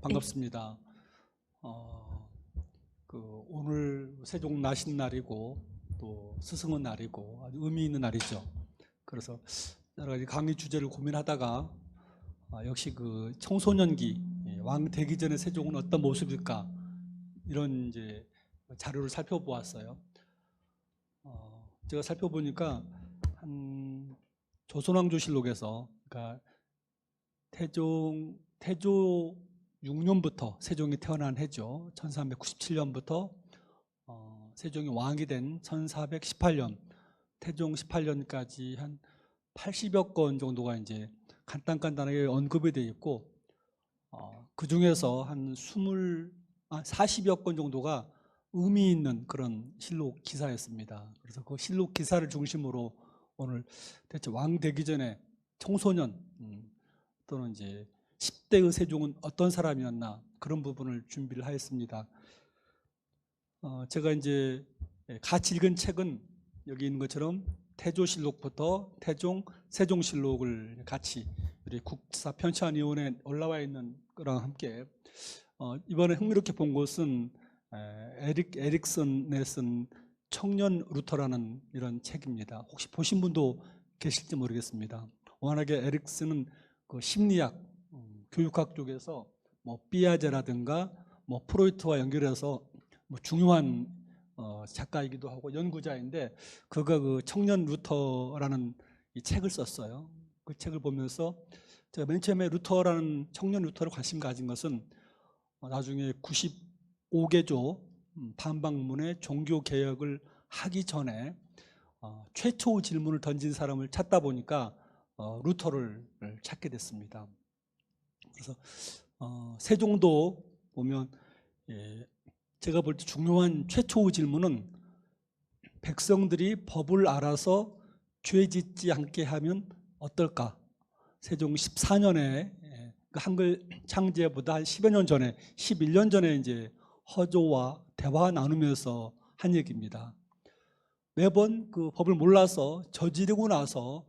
반갑습니다. 오늘 세종 나신 날이고 또 스승의 날이고 아주 의미 있는 날이죠. 그래서 여러 가지 강의 주제를 고민하다가 역시 그 청소년기 왕 되기 전에 세종은 어떤 모습일까 이런 이제 자료를 살펴보았어요. 제가 살펴보니까 한 조선왕조실록에서 그러니까 태조 6년부터 세종이 태어난 해죠. 1397년부터 세종이 왕이 된 1418년, 태종 18년까지 한 80여 건 정도가 이제 간단하게 언급이 되어 있고, 그 중에서 한 40여 건 정도가 의미 있는 그런 실록 기사였습니다. 그래서 그 실록 기사를 중심으로 오늘 대체 왕 되기 전에 청소년 또는 이제 10대의 세종은 어떤 사람이었나 그런 부분을 준비를 하였습니다. 제가 이제 같이 읽은 책은 여기 있는 것처럼 태조실록부터 세종실록을 같이 우리 국사편찬위원회에 올라와 있는 거랑 함께 이번에 흥미롭게 본 것은 에릭슨의 쓴 청년 루터라는 이런 책입니다. 혹시 보신 분도 계실지 모르겠습니다. 워낙에 에릭슨은 그 심리학, 교육학 쪽에서 뭐 삐아제라든가 뭐 프로이트와 연결해서 뭐 중요한 작가이기도 하고 연구자인데 그가 그 청년 루터라는 이 책을 썼어요. 그 책을 보면서 제가 맨 처음에 청년 루터를 관심 가진 것은 나중에 95개조 반박문의 종교 개혁을 하기 전에 최초 질문을 던진 사람을 찾다 보니까 루터를 찾게 됐습니다. 그래서 세종도 보면 제가 볼 때 중요한 최초 질문은 백성들이 법을 알아서 죄 짓지 않게 하면 어떨까? 세종 14년에 한글 창제보다 한 10여 년 전에 11년 전에 이제 허조와 대화 나누면서 한 얘기입니다. 매번 그 법을 몰라서 저지르고 나서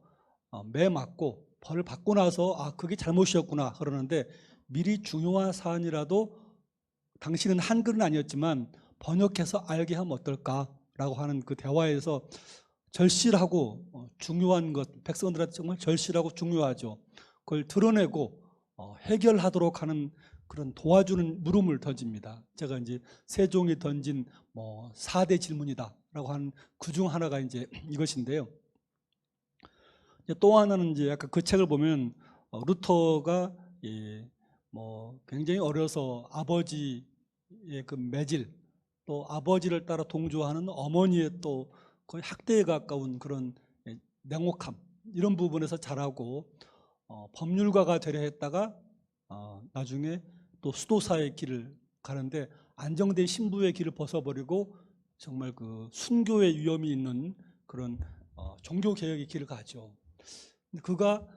매 맞고 벌을 받고 나서 그게 잘못이었구나 그러는데 미리 중요한 사안이라도 당신은 한글은 아니었지만 번역해서 알게 하면 어떨까라고 하는 그 대화에서 절실하고 중요한 것, 백성들한테 정말 절실하고 중요하죠. 그걸 드러내고 해결하도록 하는 그런 도와주는 물음을 던집니다. 제가 이제 세종이 던진 4대 질문이다라고 하는 그 중 하나가 이제 이것인데요. 또 하나는 이제 아까 그 책을 보면 루터가 굉장히 어려서 아버지의 그 매질 또 아버지를 따라 동조하는 어머니의 또 거의 학대에 가까운 그런 냉혹함 이런 부분에서 자라고 법률가가 되려 했다가 나중에 또 수도사의 길을 가는데 안정된 신부의 길을 벗어버리고 정말 그 순교의 위험이 있는 그런 종교개혁의 길을 가죠. 그가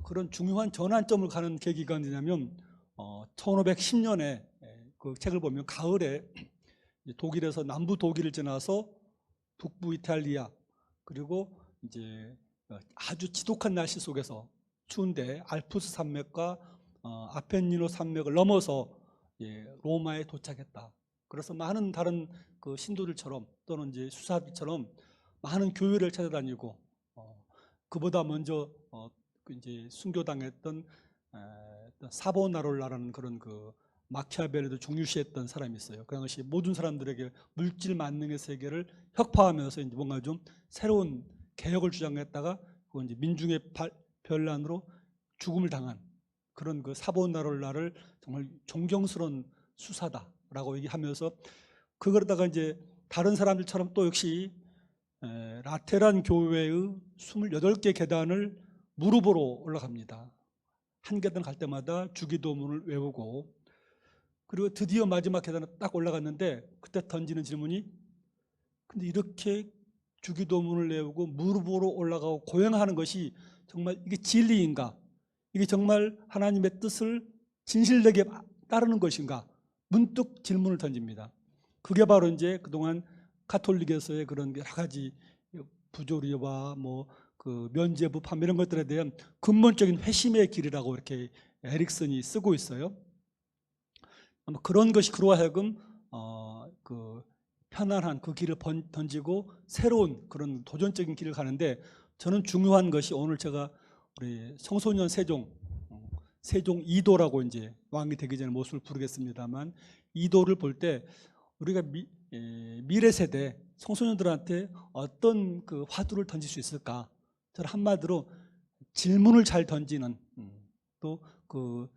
그런 중요한 전환점을 가는 계기가 언제냐면 1510년에 그 책을 보면 가을에 독일에서 남부 독일을 지나서 북부 이탈리아 그리고 이제 아주 지독한 날씨 속에서 추운데 알프스 산맥과 아펜니노 산맥을 넘어서 로마에 도착했다. 그래서 많은 다른 그 신도들처럼 또는 이제 수사들처럼 많은 교회를 찾아다니고 그보다 먼저 이제 순교당했던 사보나롤라라는 그런 그 마키아벨리도 중요시했던 사람이 있어요. 그 당시 모든 사람들에게 물질 만능의 세계를 혁파하면서 이제 뭔가 좀 새로운 개혁을 주장했다가 그건 이제 민중의 변란으로 죽음을 당한 그런 그 사보나롤라를 정말 존경스러운 수사다라고 얘기하면서 그러다가 이제 다른 사람들처럼 또 역시 라테란 교회의 28개 계단을 무릎으로 올라갑니다. 한 계단 갈 때마다 주기도문을 외우고 그리고 드디어 마지막 계단에 딱 올라갔는데 그때 던지는 질문이 근데 이렇게 주기도문을 외우고 무릎으로 올라가고 고행하는 것이 정말 이게 진리인가? 이게 정말 하나님의 뜻을 진실되게 따르는 것인가? 문득 질문을 던집니다. 그게 바로 이제 그동안 가톨릭에서의 그런 여러 가지 부조리와 그 면죄부판 이런 것들에 대한 근본적인 회심의 길이라고 이렇게 에릭슨이 쓰고 있어요. 아마 그런 것이 그로 하여금 그 편안한 그 길을 던지고 새로운 그런 도전적인 길을 가는데, 저는 중요한 것이 오늘 제가 우리 청소년 세종 이도라고 이제 왕이 되기 전에 모습을 부르겠습니다만, 이도를 볼 때 우리가 미래 세대 청소년들한테 어떤 그 화두를 던질 수 있을까? 저는 한마디로 질문을 잘 던지는, 또 그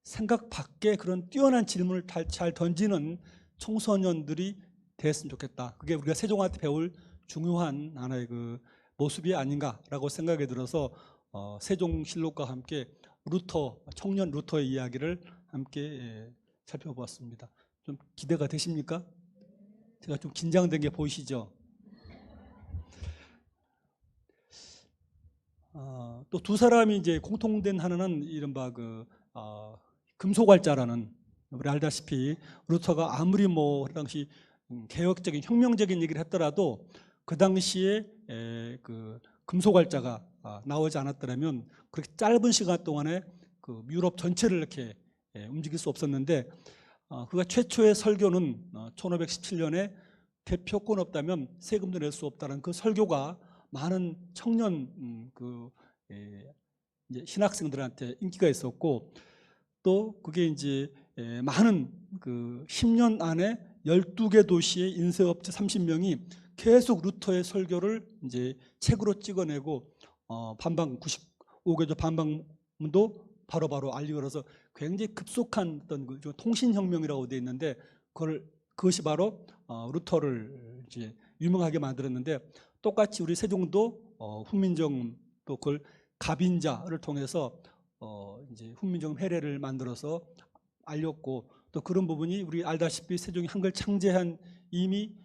생각 밖에 그런 뛰어난 질문을 잘 던지는 청소년들이 됐으면 좋겠다. 그게 우리가 세종한테 배울 중요한 하나의 그 모습이 아닌가라고 생각이 들어서 세종실록과 함께 청년 루터의 이야기를 함께 살펴보았습니다. 좀 기대가 되십니까? 제가 좀 긴장된 게 보이시죠? 또 두 사람이 이제 공통된 하나는 이른바 금소괄자라는, 우리 알다시피 루터가 아무리 뭐 그 당시 개혁적인 혁명적인 얘기를 했더라도 그 당시에 그 금소괄자가 나오지 않았더라면 그렇게 짧은 시간 동안에 그 유럽 전체를 이렇게 움직일 수 없었는데, 그가 최초의 설교는 1517년에 대표권 없다면 세금도 낼 수 없다는 그 설교가 많은 청년 이제 신학생들한테 인기가 있었고, 또 그게 이제 많은 그 10년 안에 12개 도시의 인쇄업체 30명이 계속 루터의 설교를 이제 책으로 찍어내고 반방 95개조 반방문도 바로바로 알리고, 그래서 굉장히 급속한 어떤 그 통신혁명이라고 되어 있는데, 그것이 바로 루터를 이제 유명하게 만들었는데, 똑같이 우리 세종도 훈민정 또 그걸 갑인자를 통해서 이제 훈민정 회례를 만들어서 알렸고, 또 그런 부분이 우리 알다시피 세종이 한글 창제한 이미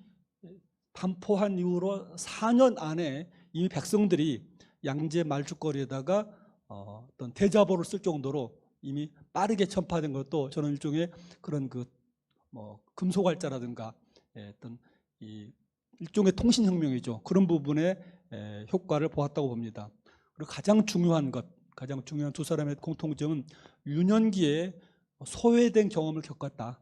반포한 이후로 4년 안에 이미 백성들이 양재 말죽거리에다가 어떤 대자보를 쓸 정도로 이미 빠르게 전파된 것도 저는 일종의 그런 금소괄자라든가 어떤 이 일종의 통신혁명이죠. 그런 부분의 효과를 보았다고 봅니다. 그리고 가장 중요한 두 사람의 공통점은 유년기에 소외된 경험을 겪었다.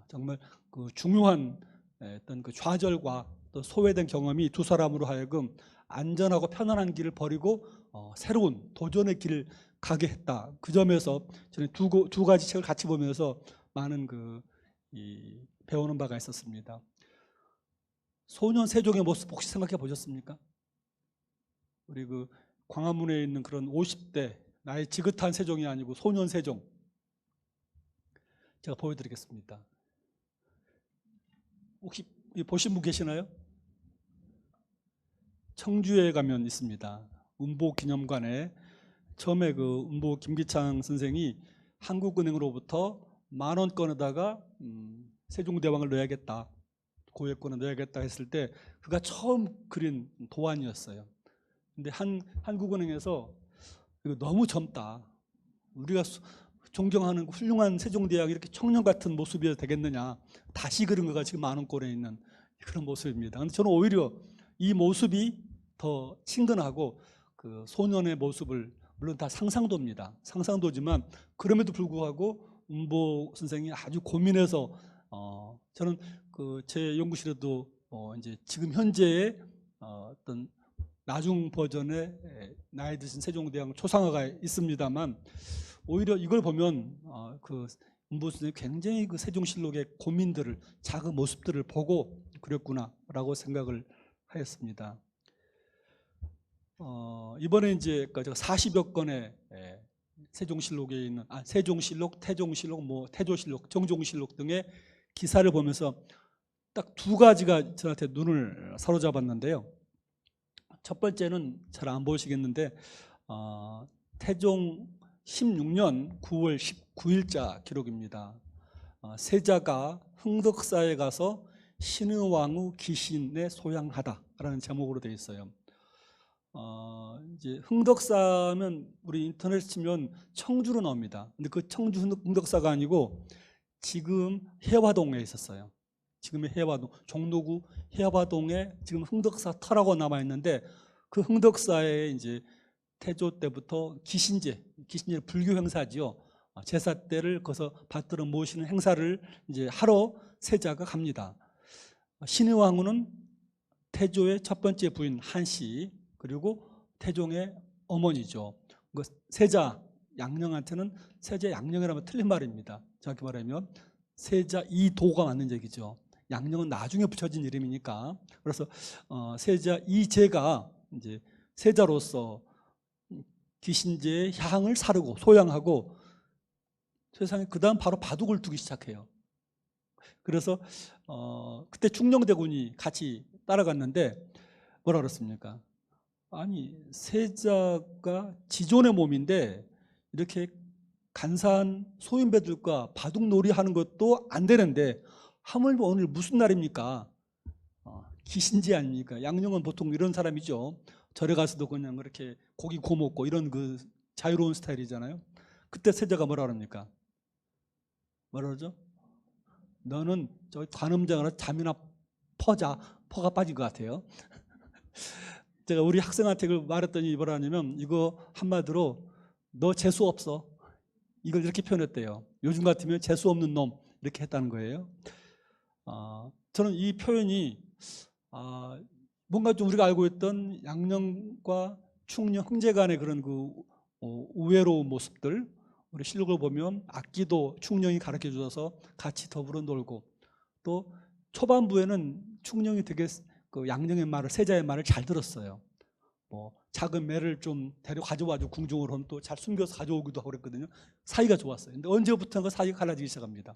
정말 그 중요한 어떤 그 좌절과 또 소외된 경험이 두 사람으로 하여금 안전하고 편안한 길을 버리고 새로운 도전의 길을 가게 했다. 그 점에서 저는 두 가지 책을 같이 보면서 많은 배우는 바가 있었습니다. 소년 세종의 모습 혹시 생각해 보셨습니까? 우리 그 광화문에 있는 그런 50대 나이 지긋한 세종이 아니고 소년 세종, 제가 보여드리겠습니다. 혹시 보신 분 계시나요? 청주에 가면 있습니다. 운보기념관에 처음에 그 운보 김기창 선생이 한국은행으로부터 10,000원 꺼내다가 세종대왕을 넣어야겠다, 고액권을 넣어야겠다 했을 때 그가 처음 그린 도안이었어요. 근데 한국은행에서 이거 너무 젊다, 우리가 존경하는 훌륭한 세종대왕이 이렇게 청년 같은 모습이어도 되겠느냐, 다시 그린 거가 지금 10,000권에 있는 그런 모습입니다. 근데 저는 오히려 이 모습이 더 친근하고 그 소년의 모습을, 물론 다 상상도지만 그럼에도 불구하고 운보 선생이 아주 고민해서 저는 제 연구실에도 이제 지금 현재의 어떤 나중 버전의 나이 드신 세종대왕 초상화가 있습니다만, 오히려 이걸 보면 운보 선생이 굉장히 그 세종실록의 고민들을, 작은 모습들을 보고 그렸구나라고 생각을 하였습니다. 이번에 이제 40여 건의 세종실록에 있는 세종실록, 태종실록, 태조실록, 정종실록 등의 기사를 보면서 딱 두 가지가 저한테 눈을 사로잡았는데요. 첫 번째는 잘 안 보시겠는데 태종 16년 9월 19일자 기록입니다. 세자가 흥덕사에 가서 신의왕후 기신에 소양하다라는 제목으로 되어 있어요. 이제 흥덕사면 우리 인터넷 치면 청주로 나옵니다. 근데 그 청주 흥덕사가 아니고 지금 해화동에 있었어요. 지금의 해화동, 종로구 해화동에 지금 흥덕사 터라고 남아 있는데, 그 흥덕사에 이제 태조 때부터 기신제 불교 행사지요. 제사 때를 거기서 받들어 모시는 행사를 이제 하러 세자가 갑니다. 신의 왕후는 태조의 첫 번째 부인 한씨, 그리고 태종의 어머니죠. 그 세자 양령한테는 세자 양령이라면 틀린 말입니다. 정확히 말하면 세자 이도가 맞는 얘기죠. 양령은 나중에 붙여진 이름이니까. 그래서 세자 이제가 이제 세자로서 귀신제의 향을 사르고 소양하고 세상에 그 다음 바로 바둑을 두기 시작해요. 그래서 그때 충녕대군이 같이 따라갔는데 뭐라 그랬습니까? 아니, 세자가 지존의 몸인데 이렇게 간사한 소인배들과 바둑놀이 하는 것도 안 되는데 하물며 오늘 무슨 날입니까? 귀신제 아닙니까? 양령은 보통 이런 사람이죠. 절에 가서도 그냥 그렇게 고기 구워 먹고 이런 그 자유로운 스타일이잖아요. 그때 세자가 뭐라 그럽니까? 뭐라 그러죠? 너는 저 관음장으로 잠이나 퍼가 빠진 것 같아요. 제가 우리 학생한테 그걸 말했더니 뭐라 하냐면 이거 한마디로 너 재수 없어. 이걸 이렇게 표현했대요. 요즘 같으면 재수 없는 놈 이렇게 했다는 거예요. 저는 이 표현이 뭔가 좀 우리가 알고 있던 양령과 충령 형제 간의 그런 그 우애로운 모습들, 우리 실록을 보면 악기도 충령이 가르쳐 줘서 같이 더불어 놀고, 또 초반부에는 충령이 되게 그 양령의 말을, 세자의 말을 잘 들었어요. 뭐 작은 매를 좀 데려 가져와줘 궁중으로 하면 또 잘 숨겨서 가져오기도 하고 그랬거든요. 사이가 좋았어요. 근데 언제부터인가 사이가 갈라지기 시작합니다.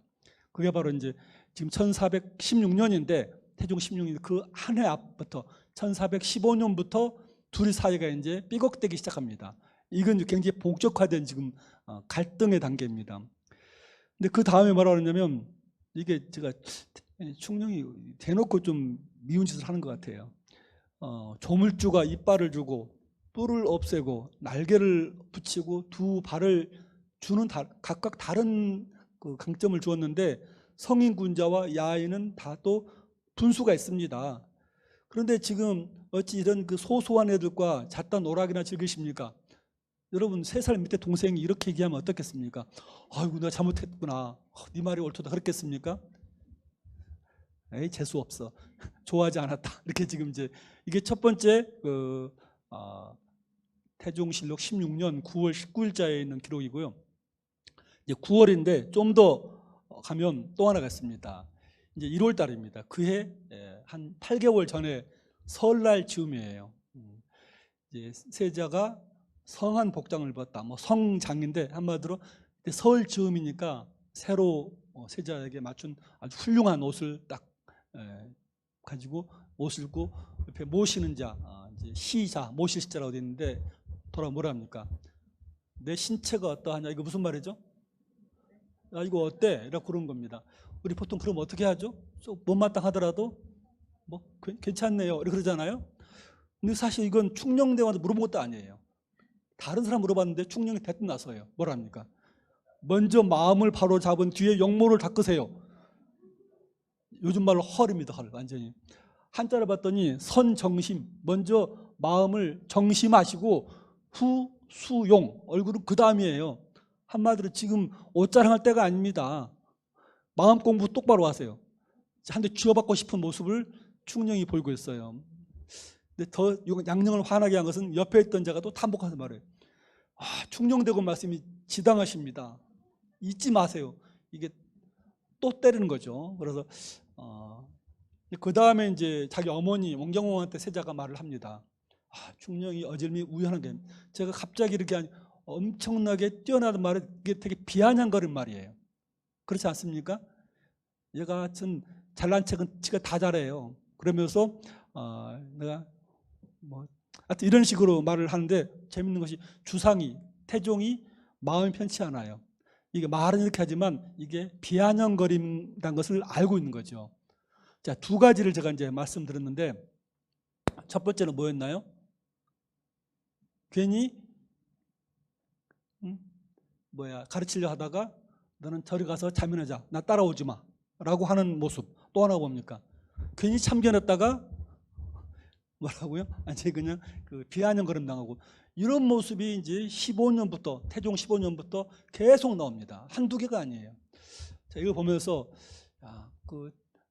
그게 바로 이제 지금 1416년인데 태종 16년 그 한 해 앞부터 1415년부터 둘이 사이가 이제 삐걱대기 시작합니다. 이건 굉장히 본격화된 지금 갈등의 단계입니다. 근데 그 다음에 뭐라 그러냐면 이게 제가 충령이 대놓고 좀 미운 짓을 하는 것 같아요. 조물주가 이빨을 주고 뿔을 없애고 날개를 붙이고 두 발을 주는 각각 다른 그 강점을 주었는데 성인 군자와 야인은 다 또 분수가 있습니다. 그런데 지금 어찌 이런 그 소소한 애들과 잣다 노락이나 즐기십니까? 여러분 3살 밑에 동생이 이렇게 얘기하면 어떻겠습니까? 아이고 내가 잘못했구나. 네 말이 옳다 그랬겠습니까? 에이 재수 없어. 좋아하지 않았다. 이렇게 지금 이제 이게 첫 번째 그 태종실록 16년 9월 19일자에 있는 기록이고요. 이제 9월인데 좀 더 가면 또 하나가 있습니다. 이제 1월 달입니다. 그해 한 8개월 전에 설날 즈음이에요. 이제 세자가 성한 복장을 입었다. 뭐 성장인데 한마디로 설 즈음이니까 새로 세자에게 맞춘 아주 훌륭한 옷을 딱 가지고 옷을 입고 옆에 모시는 자, 이제 시자, 모실 시자라고 되어 있는데 돌아 뭐라 합니까? 내 신체가 어떠하냐? 이거 무슨 말이죠? 이거 어때? 이라고 그런 겁니다. 우리 보통 그럼 어떻게 하죠? 좀 못마땅하더라도 뭐 괜찮네요. 이렇게 그러잖아요. 근데 사실 이건 충령대왕한테 물어본 것도 아니에요. 다른 사람 물어봤는데 충령이 대뜸 나서요. 뭐라 합니까? 먼저 마음을 바로 잡은 뒤에 용모를 닦으세요. 요즘 말로 헐입니다. 헐 완전히. 한자를 봤더니 선정심, 먼저 마음을 정심하시고 후 수용, 얼굴은 그 다음이에요. 한마디로 지금 옷자랑할 때가 아닙니다. 마음 공부 똑바로 하세요. 한 대 쥐어받고 싶은 모습을 충령이 보이고 있어요. 근데 더 양령을 화나게 한 것은 옆에 있던 자가 또 탄복해서 말해요. 충령대군 말씀이 지당하십니다. 잊지 마세요. 이게 또 때리는 거죠. 그래서 그 다음에 이제 자기 어머니 원경왕한테 세자가 말을 합니다. 충령이 어질미 우연한 게, 제가 갑자기 이렇게 엄청나게 뛰어나는 말은 이게 되게 비아냥거리는 말이에요. 그렇지 않습니까? 얘가 전 잘난 척은 지가 다 잘해요. 그러면서 내가 뭐 하여튼 이런 식으로 말을 하는데 재밌는 것이 주상이 태종이 마음이 편치 않아요. 이게 말은 이렇게 하지만 이게 비아냥거린다는 것을 알고 있는 거죠. 자, 두 가지를 제가 이제 말씀드렸는데 첫 번째는 뭐였나요? 괜히 가르치려 하다가 너는 저리 가서 잠이나 자, 나 따라오지 마 라고 하는 모습. 또 하나 뭡니까? 괜히 참견했다가 뭐라고요? 아니 그냥 그 비아냥 걸음 당하고 이런 모습이 이제 15년부터 태종 15년부터 계속 나옵니다. 한두 개가 아니에요. 자, 이거 보면서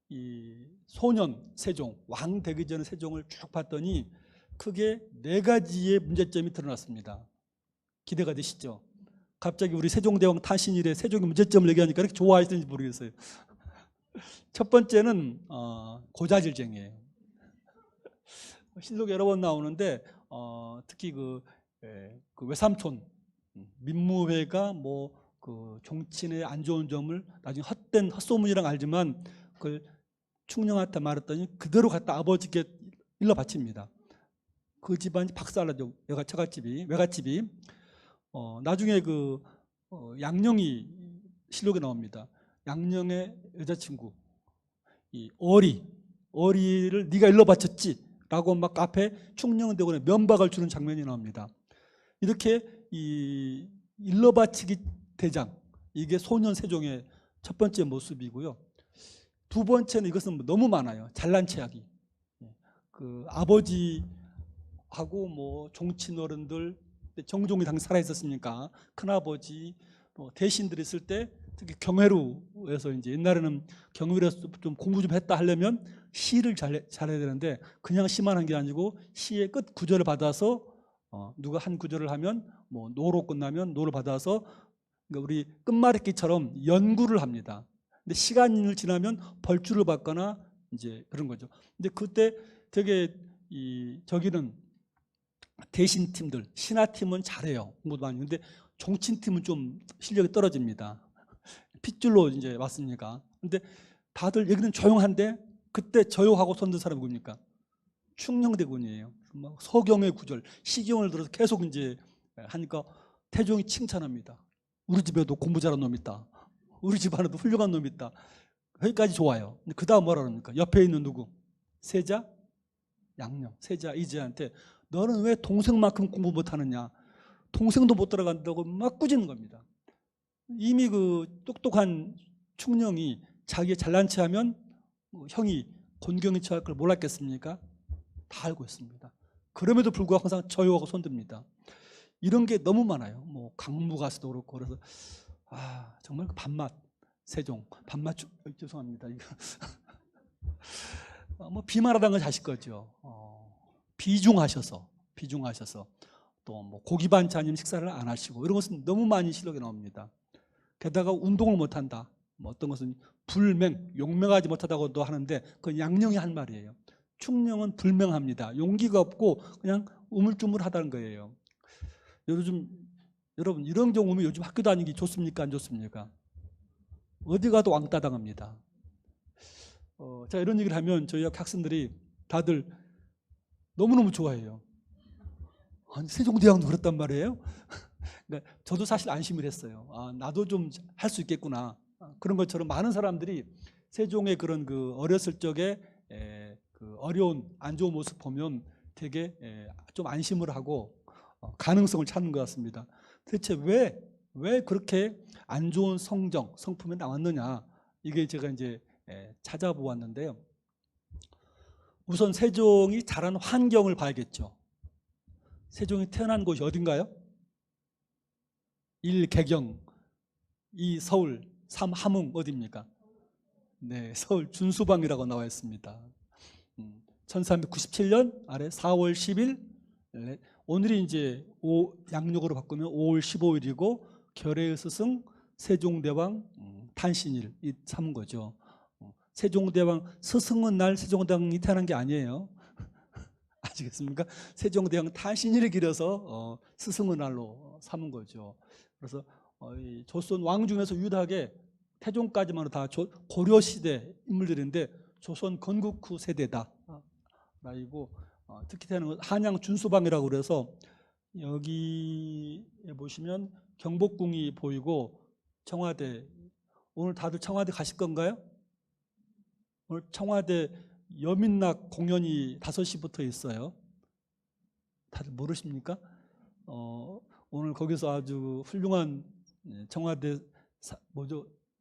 이 소년 세종 왕 되기 전에 세종을 쭉 봤더니 크게 네 가지의 문제점이 드러났습니다. 기대가 되시죠? 갑자기 우리 세종대왕 탄신일에 세종의 문제점을 얘기하니까 이렇게 좋아하시는지 모르겠어요. 첫 번째는 고자질쟁이에요. 실록에 여러 번 나오는데 특히 그 외삼촌 민무회가 뭐 그 종친의 안 좋은 점을 나중에 헛된 헛소문이랑 알지만 그걸 충령한테 말했더니 그대로 갖다 아버지께 일러 바칩니다. 그 집안이 박살나죠. 외갓집이 나중에 그 양령이 실록에 나옵니다. 양령의 여자친구 이 어리를 네가 일러 바쳤지 라고 막 앞에 충령대군에 면박을 주는 장면이 나옵니다. 이렇게 이 일러 바치기 대장 이게 소년 세종의 첫 번째 모습이고요. 두 번째는 이것은 너무 많아요. 잘난 체하기. 그 아버지하고 뭐 종친 어른들 정종이 당시 살아 있었으니까 큰아버지 대신들 있을 때 특히 경회루에서 이제 옛날에는 경회루에서 좀 공부 좀 했다 하려면 시를 잘해야 되는데 그냥 시만 한 게 아니고 시의 끝 구절을 받아서 누가 한 구절을 하면 뭐 노로 끝나면 노를 받아서 그러니까 우리 끝말잇기처럼 연구를 합니다. 근데 시간을 지나면 벌주를 받거나 이제 그런 거죠. 근데 그때 되게 저기는 대신 팀들 신하팀은 잘해요. 공부도 많이. 근데 종친팀은 좀 실력이 떨어집니다. 핏줄로 이제 왔으니까. 근데 다들 얘기는 조용한데 그때 저요하고 손든 사람이 누굽니까? 충녕대군이에요. 서경의 구절, 시경을 들어서 계속 이제 하니까 태종이 칭찬합니다. 우리 집에도 공부 잘하는 놈 있다. 우리 집안에도 훌륭한 놈 있다. 여기까지 좋아요. 근데 그 다음 뭐라 그럽니까? 옆에 있는 누구? 세자? 양령. 세자 이제한테 너는 왜 동생만큼 공부 못하느냐? 동생도 못 들어간다고 막 꾸짖는 겁니다. 이미 그 똑똑한 충령이 자기의 잘난 체하면 형이 곤경이 처할 걸 몰랐겠습니까? 다 알고 있습니다. 그럼에도 불구하고 항상 저요하고 손듭니다. 이런 게 너무 많아요. 뭐 강무가서도 그렇고 그래서 정말 그 밥맛 세종 밥맛 죄송합니다. 이거 뭐 비말하다는 건 자식 거죠. 비중하셔서 또 뭐 고기 반찬이면 식사를 안 하시고 이런 것은 너무 많이 실록에 나옵니다. 게다가 운동을 못한다. 뭐 어떤 것은 불맹, 용맹하지 못하다고도 하는데 그건 양령이 한 말이에요. 충령은 불맹합니다. 용기가 없고 그냥 우물쭈물하다는 거예요. 요즘 여러분 이런 경우면 요즘 학교 다니기 좋습니까? 안 좋습니까? 어디 가도 왕따 당합니다. 자 이런 얘기를 하면 저희 학생들이 다들 너무너무 좋아해요. 아니 세종대왕도 그랬단 말이에요? 그러니까 저도 사실 안심을 했어요. 나도 좀 할 수 있겠구나. 그런 것처럼 많은 사람들이 세종의 그런 그 어렸을 적에 그 어려운 안 좋은 모습 보면 되게 좀 안심을 하고 가능성을 찾는 것 같습니다. 대체 왜 그렇게 안 좋은 성품이 나왔느냐? 이게 제가 이제 찾아보았는데요. 우선 세종이 자란 환경을 봐야겠죠. 세종이 태어난 곳이 어딘가요? 1. 개경, 2. 서울, 3. 함흥 어디입니까? 네, 서울 준수방이라고 나와 있습니다. 1397년 아래 4월 10일 오늘이 이제 양력으로 바꾸면 5월 15일이고 결의의 스승 세종대왕 탄신일 이 삼은 거죠. 세종대왕 스승은 날 세종대왕이 태어난 게 아니에요. 아시겠습니까? 세종대왕 탄신일을 기려서 스승의 날로 삼은 거죠. 그래서 이 조선 왕 중에서 유일하게 태종까지만 다 고려시대 인물들인데 조선 건국 후 세대다. 라이고 특히 태어난 한양 준수방이라고 그래서 여기에 보시면 경복궁이 보이고 청와대 오늘 다들 청와대 가실 건가요? 오늘 청와대 여민락 공연이 5시부터 있어요. 다들 모르십니까? 오늘 거기서 아주 훌륭한 청와대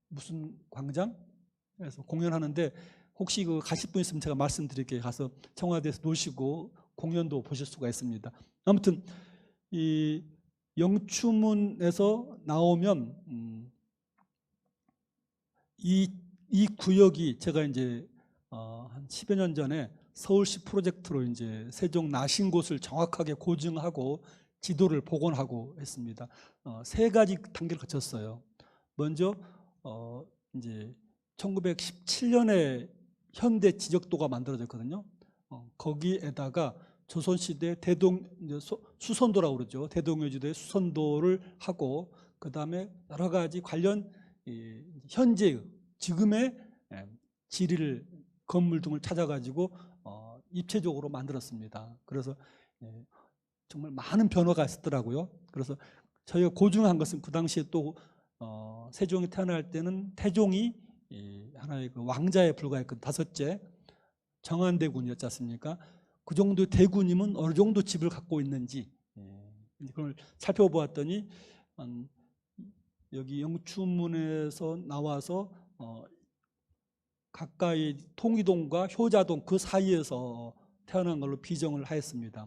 무슨 광장에서 공연하는데 혹시 그 가실 분 있으면 제가 말씀드릴게요. 가서 청와대에서 노시고 공연도 보실 수가 있습니다. 아무튼 이 영추문에서 나오면 이 구역이 제가 이제 한 10여 년 전에 서울시 프로젝트로 이제 세종 나신 곳을 정확하게 고증하고 지도를 복원하고 했습니다. 세 가지 단계를 거쳤어요. 먼저 이제 1917년에 현대 지적도가 만들어졌거든요. 거기에다가 조선시대 수선도라고 그러죠. 대동여지도의 수선도를 하고, 그 다음에 여러 가지 관련 현재의 지금의 지리를 건물 등을 찾아가지고 입체적으로 만들었습니다. 그래서 정말 많은 변화가 있었더라고요. 그래서 저희가 고증한 것은 그 당시에 또 세종이 태어날 때는 태종이 하나의 그 왕자에 불과했거든요. 다섯째 정한대군이었지 않습니까? 그 정도의 대군이면 어느 정도 집을 갖고 있는지 그걸 살펴보았더니 여기 영추문에서 나와서 가까이 통이동과 효자동 그 사이에서 태어난 걸로 비정을 하였습니다.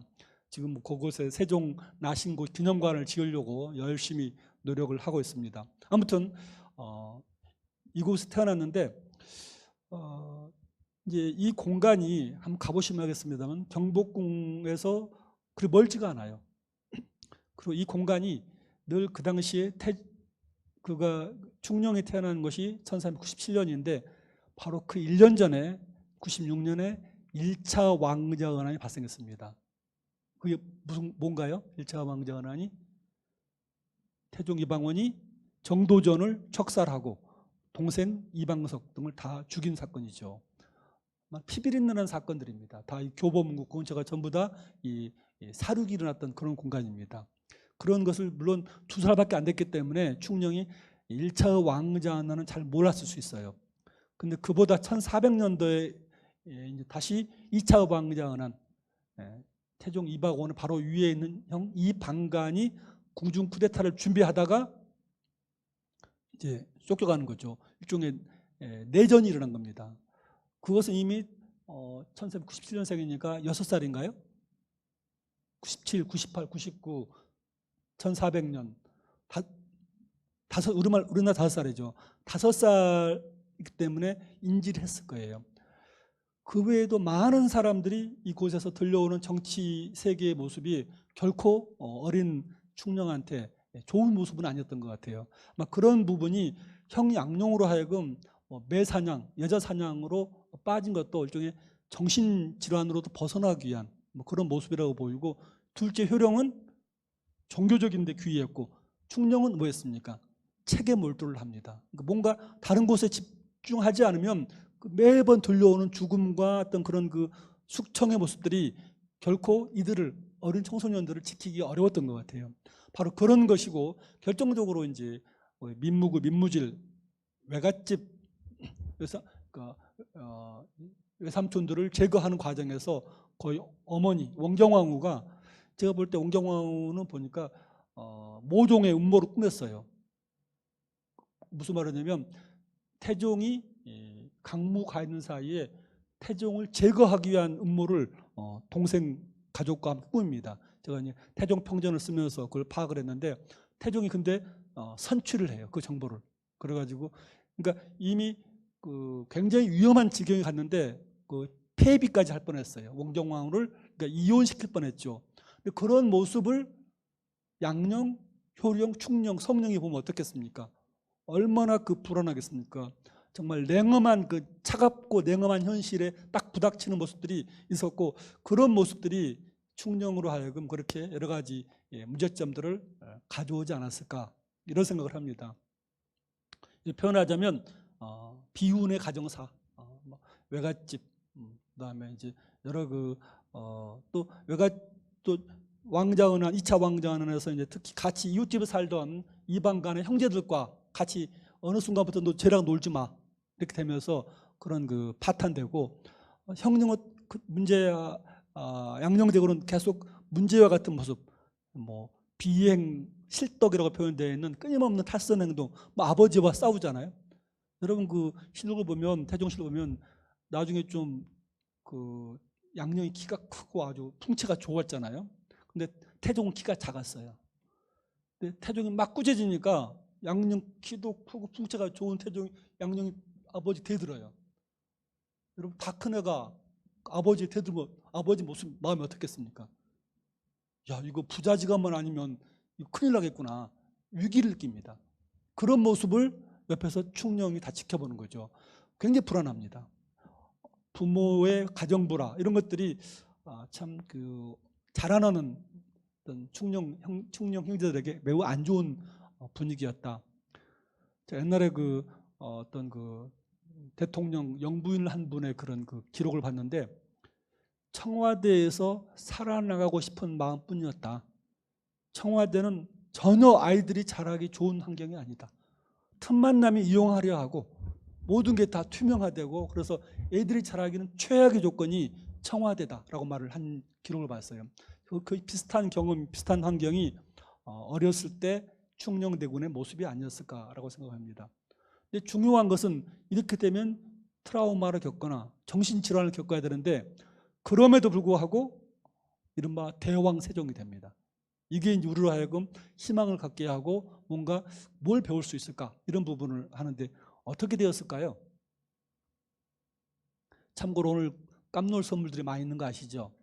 지금 그곳에 세종 나신곳 기념관을 지으려고 열심히 노력을 하고 있습니다. 아무튼 이곳에 태어났는데 이제 이 공간이 한번 가보시면 알겠습니다만 경복궁에서 그리 멀지가 않아요. 그리고 이 공간이 늘 그 당시에 그가 충령에 태어난 것이 1397년인데 바로 그 1년 전에 96년에 1차 왕자은환이 발생했습니다. 그게 뭔가요? 1차 왕자은환이 태종 이방원이 정도전을 척살하고 동생 이방석 등을 다 죽인 사건이죠. 피비린내는 사건들입니다. 다 이 교보문고 근처가 전부 다 이 사륙이 일어났던 그런 공간입니다. 그런 것을 물론 2살밖에 안 됐기 때문에 충령이 1차 왕자은환은 잘 몰랐을 수 있어요. 근데 그보다 1400년도에 이제 다시 2차 왕자은환, 태종 이방원은 바로 위에 있는 형 이방간이 궁중 쿠데타를 준비하다가 이제 쫓겨가는 거죠. 일종의 내전이 일어난 겁니다. 그것은 이미 1497년생이니까 6살인가요? 97, 98, 99, 1400년 우리나라 5살이죠. 5살이기 때문에 인지를 했을 거예요. 그 외에도 많은 사람들이 이곳에서 들려오는 정치 세계의 모습이 결코 어린 충령한테 좋은 모습은 아니었던 것 같아요. 아마 그런 부분이 형 양룡으로 하여금 매사냥, 여자 사냥으로 빠진 것도 일종의 정신질환으로도 벗어나기 위한 그런 모습이라고 보이고, 둘째 효령은 종교적인데 귀했고 충령은 뭐였습니까? 책에 몰두를 합니다. 그러니까 뭔가 다른 곳에 집중하지 않으면 매번 들려오는 죽음과 어떤 그런 그 숙청의 모습들이 결코 이들을, 어린 청소년들을 지키기 어려웠던 것 같아요. 바로 그런 것이고, 결정적으로 이제 민무질 외갓집 외삼촌들을 제거하는 과정에서 거의 어머니 원경왕후가, 제가 볼 때 원경왕후는 보니까 모종의 음모를 꾸몄어요. 무슨 말이냐면 태종이 강무 가 있는 사이에 태종을 제거하기 위한 음모를 동생 가족과 함께 꾸밉니다. 제가 이제 태종 평전을 쓰면서 그걸 파악을 했는데, 태종이 근데 선취를 해요. 그 정보를. 그래가지고 그러니까 이미 그 굉장히 위험한 지경에 갔는데 그 폐비까지 할 뻔했어요. 원경왕후를 그러니까 이혼시킬 뻔했죠. 근데 그런 모습을 양령, 효령, 충령, 성령이 보면 어떻겠습니까? 얼마나 그 불안하겠습니까? 정말 냉엄한 그 차갑고 냉엄한 현실에 딱 부닥치는 모습들이 있었고, 그런 모습들이 충령으로 하여금 그렇게 여러 가지 문제점들을 가져오지 않았을까, 이런 생각을 합니다. 표현하자면 비운의 가정사, 외갓집, 그다음에 이제 여러 또 또 왕자은환, 2차 왕자은환에서 이제 특히 같이 이웃집에 살던 이방간의 형제들과 같이 어느 순간부터 너 쟤랑 놀지 마 이렇게 되면서 그런 그 파탄되고, 형령은 그 문제야, 양령적으로는 계속 문제와 같은 모습, 비행 실덕이라고 표현되어 있는 끊임없는 탈선 행동, 아버지와 싸우잖아요. 여러분 그 실록을 보면, 태종실록 보면 나중에 좀 그 양령이 키가 크고 아주 풍채가 좋았잖아요. 근데 태종은 키가 작았어요. 근데 태종이 막 꾸짖으니까 양령 키도 크고 풍채가 좋은 태종이 양령이 아버지 대들어요. 여러분 다 큰 애가 아버지 대들면 아버지 모습 마음이 어떻겠습니까? 야, 이거 부자지간만 아니면 이거 큰일 나겠구나. 위기를 느낍니다. 그런 모습을 옆에서 충령이 다 지켜보는 거죠. 굉장히 불안합니다. 부모의 가정불화 이런 것들이 참 그 자라나는 어떤 충령 형제들에게 매우 안 좋은 분위기였다. 제가 옛날에 그 어떤 그 대통령 영부인 한 분의 그런 그 기록을 봤는데 청와대에서 살아나가고 싶은 마음뿐이었다. 청와대는 전혀 아이들이 자라기 좋은 환경이 아니다. 틈만 나면 이용하려 하고 모든 게 다 투명화되고 그래서 애들이 자라기는 최악의 조건이 청와대다라고 말을 한 기록을 봤어요. 그 비슷한 경험, 비슷한 환경이 어렸을 때 충령대군의 모습이 아니었을까라고 생각합니다. 근데 중요한 것은 이렇게 되면 트라우마를 겪거나 정신질환을 겪어야 되는데 그럼에도 불구하고 이른바 대왕세종이 됩니다. 이게 이제 우리로 하여금 희망을 갖게 하고 뭔가 뭘 배울 수 있을까 이런 부분을 하는데 어떻게 되었을까요? 참고로 오늘 깜놀 선물들이 많이 있는 거 아시죠?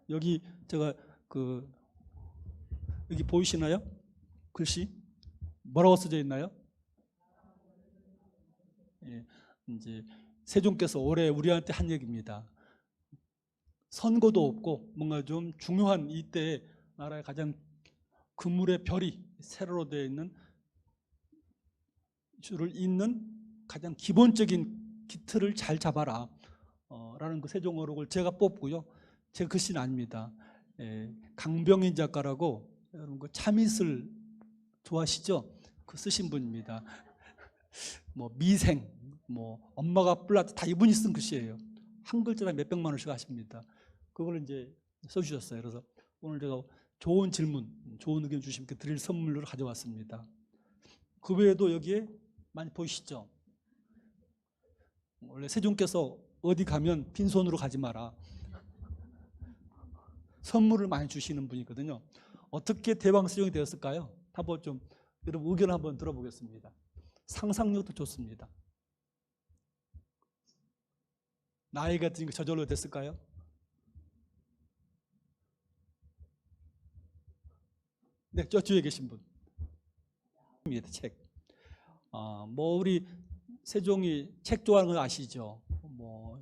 여기 제가 그 여기 보이시나요? 글씨 뭐라고 써져 있나요? 예, 이제 세종께서 올해 우리한테 한 얘기입니다. 선거도 없고 뭔가 좀 중요한 이때에 나라의 가장 그물의 별이 세로로 되어 있는 줄을 잇는 가장 기본적인 기틀을 잘 잡아라 라는 그 세종어록을 제가 뽑고요. 제 글씨는 아닙니다. 강병인 작가라고 여러분 그 참이슬 좋아하시죠? 그 쓰신 분입니다. 뭐 미생, 뭐 엄마가 뿔났다 다 이분이 쓴 글씨예요. 한 글자당 몇백만 원씩 하십니다. 그걸 이제 써주셨어요. 그래서 오늘 제가 좋은 질문, 좋은 의견 주시면 드릴 선물로 가져왔습니다. 그 외에도 여기에 많이 보이시죠? 원래 세종께서 어디 가면 빈손으로 가지 마라. 선물을 많이 주시는 분이거든요. 어떻게 대왕세종이 되었을까요? 한번 좀 여러분 의견 한번 들어보겠습니다. 상상력도 좋습니다. 나이가 드니까 저절로 됐을까요? 네, 저 뒤에 계신 분. 책. 뭐 우리 세종이 책 좋아하는 거 아시죠? 뭐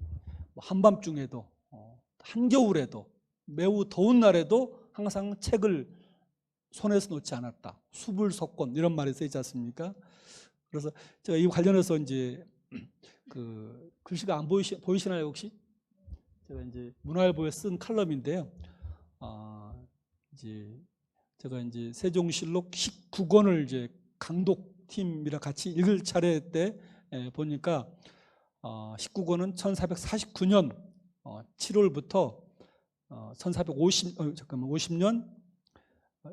한밤중에도 한겨울에도 매우 더운 날에도 항상 책을 손에서 놓지 않았다. 수불석권 이런 말이 써 있지 않습니까? 그래서 제가 이 관련해서 이제 그 글씨가 안 보이시나요 혹시? 제가 이제 문화일보에 쓴 칼럼인데요. 이제 제가 이제 세종실록 19권을 이제 강독팀이랑 같이 읽을 차례 때 보니까 19권은 1449년 7월부터 50년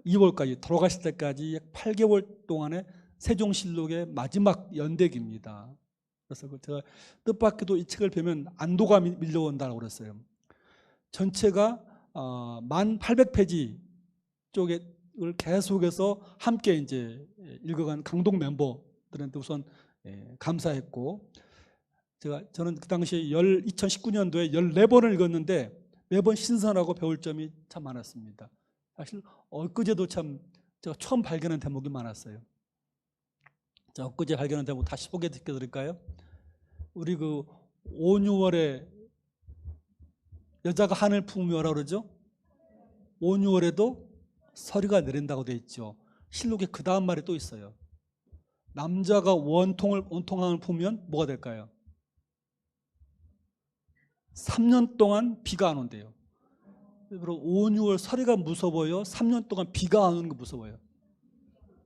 2월까지 돌아가실 때까지 약 8개월 동안의 세종실록의 마지막 연대기입니다. 그래서 제가 뜻밖에도 이 책을 펴면 안도가 밀려온다고 그랬어요. 전체가 1800페이지 쪽을 계속해서 함께 이제 읽어간 강독 멤버들한테 우선 감사했고, 저는 그 당시에 2019년도에 14번을 읽었는데 매번 신선하고 배울 점이 참 많았습니다. 사실 엊그제도 참 제가 처음 발견한 대목이 많았어요. 자, 엊그제 발견한 대목 다시 소개시켜드릴까요? 우리 그 5, 6월에 여자가 한을 품으며 뭐라 그러죠? 5, 6월에도 서리가 내린다고 돼 있죠. 실록에 그 다음 말이 또 있어요. 남자가 원통함을 품으면 뭐가 될까요? 3년 동안 비가 안 온대요. 그리고 5, 6월 서리가 무서워요? 3년 동안 비가 안 오는 거 무서워요?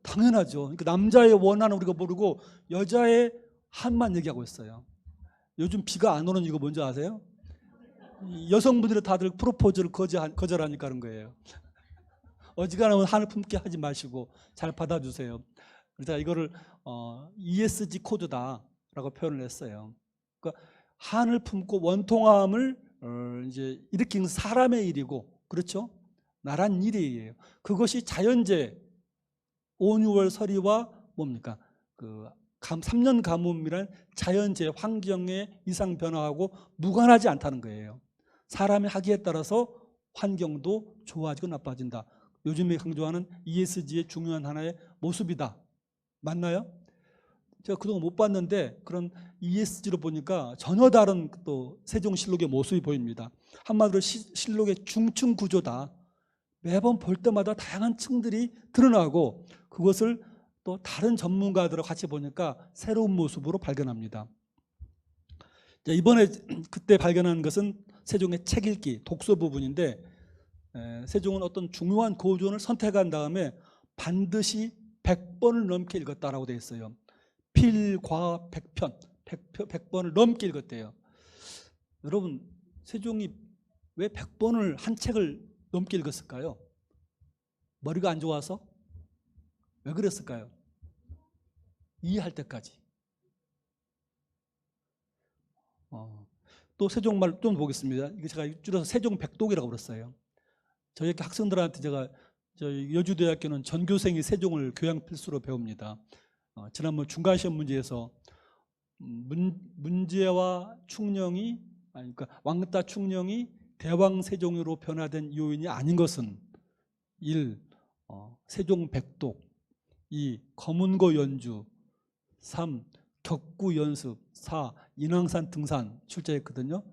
당연하죠. 그러니까 남자의 원한은 우리가 모르고 여자의 한만 얘기하고 있어요. 요즘 비가 안 오는 이유가 뭔지 아세요? 여성분들이 다들 프로포즈를 거절하니까 그런 거예요. 어지간하면 한을 품게 하지 마시고 잘 받아주세요. 그래서 이거를 ESG 코드다라고 표현을 했어요. 그러니까 한을 품고 원통함을 이제 일으킨 사람의 일이고, 그렇죠? 나란 일이에요. 그것이 자연재해, 5, 6월 서리와 뭡니까? 그 3년 가뭄이란 자연재해, 환경의 이상 변화하고 무관하지 않다는 거예요. 사람의 하기에 따라서 환경도 좋아지고 나빠진다. 요즘에 강조하는 ESG의 중요한 하나의 모습이다. 맞나요? 제가 그동안 못 봤는데 그런 ESG로 보니까 전혀 다른 또 세종실록의 모습이 보입니다. 한마디로 실록의 중층 구조다. 매번 볼 때마다 다양한 층들이 드러나고 그것을 또 다른 전문가들과 같이 보니까 새로운 모습으로 발견합니다. 이번에 그때 발견한 것은 세종의 책 읽기, 독서 부분인데, 세종은 어떤 중요한 고전을 선택한 다음에 반드시 100번을 넘게 읽었다라고 되어 있어요. 필과 100편, 100번을 넘게 읽었대요. 여러분, 세종이 왜 100번을 한 책을 넘게 읽었을까요? 머리가 안 좋아서? 왜 그랬을까요? 이해할 때까지. 또 세종말 좀 보겠습니다. 이거 제가 줄여서 세종백독이라고 그랬어요. 저희 학생들한테 제가 저희 여주대학교는 전교생이 세종을 교양 필수로 배웁니다. 지난번 중간시험 문제에서 문제와 충령이, 그러니까 왕따 충령이 대왕 세종으로 변화된 요인이 아닌 것은 1. 세종백독, 2. 검은고 연주, 3. 격구 연습, 4. 인왕산 등산 출제했거든요.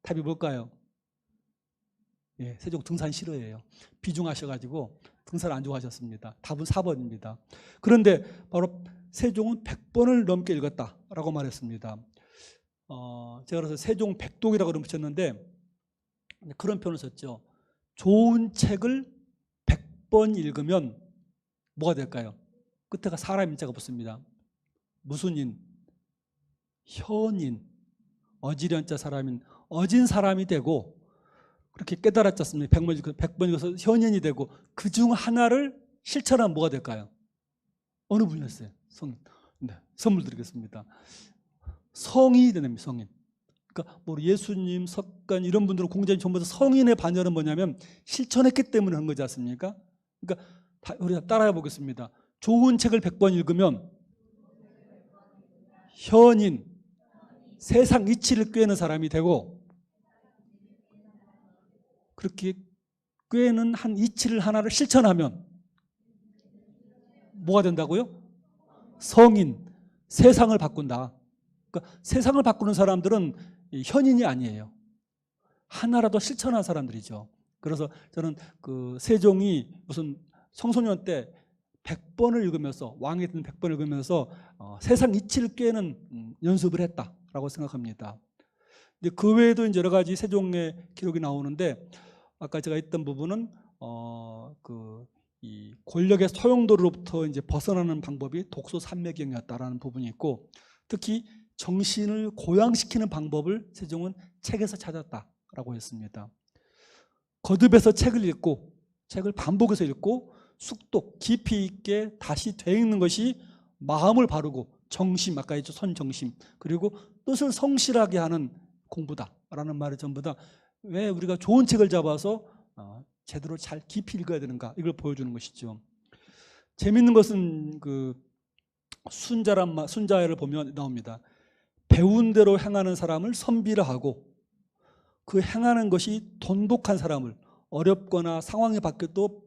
답이 뭘까요? 예, 세종 등산 싫어해요. 비중하셔가지고 등산 안 좋아하셨습니다. 답은 4번입니다. 그런데 바로 세종은 100번을 넘게 읽었다라고 말했습니다. 제가 그래서 세종백독이라고 붙였는데 그런 표현을 썼죠. 좋은 책을 100번 읽으면 뭐가 될까요? 끝에가 사람 인자가 붙습니다. 무슨 인? 현인. 어지련자 사람인, 어진 사람이 되고 그렇게 깨달았지 않습니까? 100번 읽어서 현인이 되고 그중 하나를 실천하면 뭐가 될까요? 어느 분이었어요? 성인. 네, 선물 드리겠습니다. 성인이 됩니다. 성인. 그러니까 뭐 예수님, 석간 이런 분들은 공자님 전부 다 성인의 반열은 뭐냐면 실천했기 때문에 한 거지 않습니까? 그러니까 우리 따라해 보겠습니다. 좋은 책을 100번 읽으면 현인, 세상 이치를 꿰는 사람이 되고, 그렇게 꿰는 한 이치를 하나를 실천하면 뭐가 된다고요? 성인, 세상을 바꾼다. 그러니까 세상을 바꾸는 사람들은 현인이 아니에요. 하나라도 실천한 사람들이죠. 그래서 저는 그 세종이 무슨 청소년 때 100번을 읽으면서, 왕이 된 100번을 읽으면서 세상 이치를 꿰는 연습을 했다라고 생각합니다. 근데 그 외에도 이제 여러 가지 세종의 기록이 나오는데, 아까 제가 했던 부분은 이 권력의 소용돌이로부터 이제 벗어나는 방법이 독서 삼매경이었다라는 부분이 있고, 특히 정신을 고양시키는 방법을 세종은 책에서 찾았다라고 했습니다. 거듭해서 책을 읽고, 책을 반복해서 읽고 숙독 깊이 있게 다시 되읽는 것이 마음을 바르고 정심, 아까 했죠, 선정심, 그리고 뜻을 성실하게 하는 공부다라는 말이 전부 다 왜 우리가 좋은 책을 잡아서 제대로 잘 깊이 읽어야 되는가, 이걸 보여주는 것이죠. 재밌는 것은 그 순자를 보면 나옵니다. 배운 대로 행하는 사람을 선비라 하고, 그 행하는 것이 돈독한 사람을, 어렵거나 상황이 바뀌어도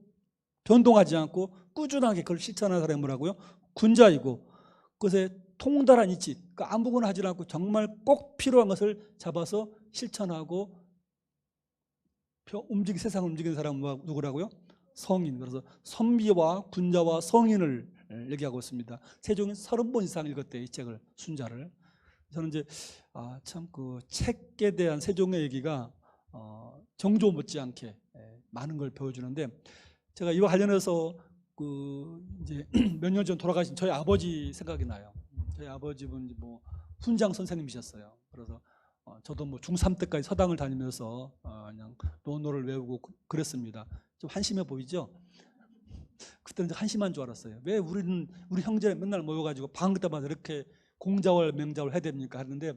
변동하지 않고 꾸준하게 그걸 실천하는 사람을 뭐라고요? 군자이고, 그것에 통달한 이치, 그러니까 아무거나 하지 않고 정말 꼭 필요한 것을 잡아서 실천하고 세상을 움직이는 사람은 누구라고요? 성인. 그래서 선비와 군자와 성인을 얘기하고 있습니다. 세종이 30번 이상 읽었대요, 이 책을, 순자를. 저는 이제 참 그 책에 대한 세종의 얘기가 정조 못지않게 많은 걸 보여주는데, 제가 이와 관련해서 그 이제 몇 년 전 돌아가신 저희 아버지 생각이 나요. 저희 아버지분 뭐 훈장 선생님이셨어요. 그래서 저도 뭐 중3 때까지 서당을 다니면서 그냥 논어를 외우고 그랬습니다. 좀 한심해 보이죠? 그때는 한심한 줄 알았어요. 왜 우리 형제 맨날 모여가지고 방학 때마다 이렇게 공자월 명자월 해야 됩니까 하는데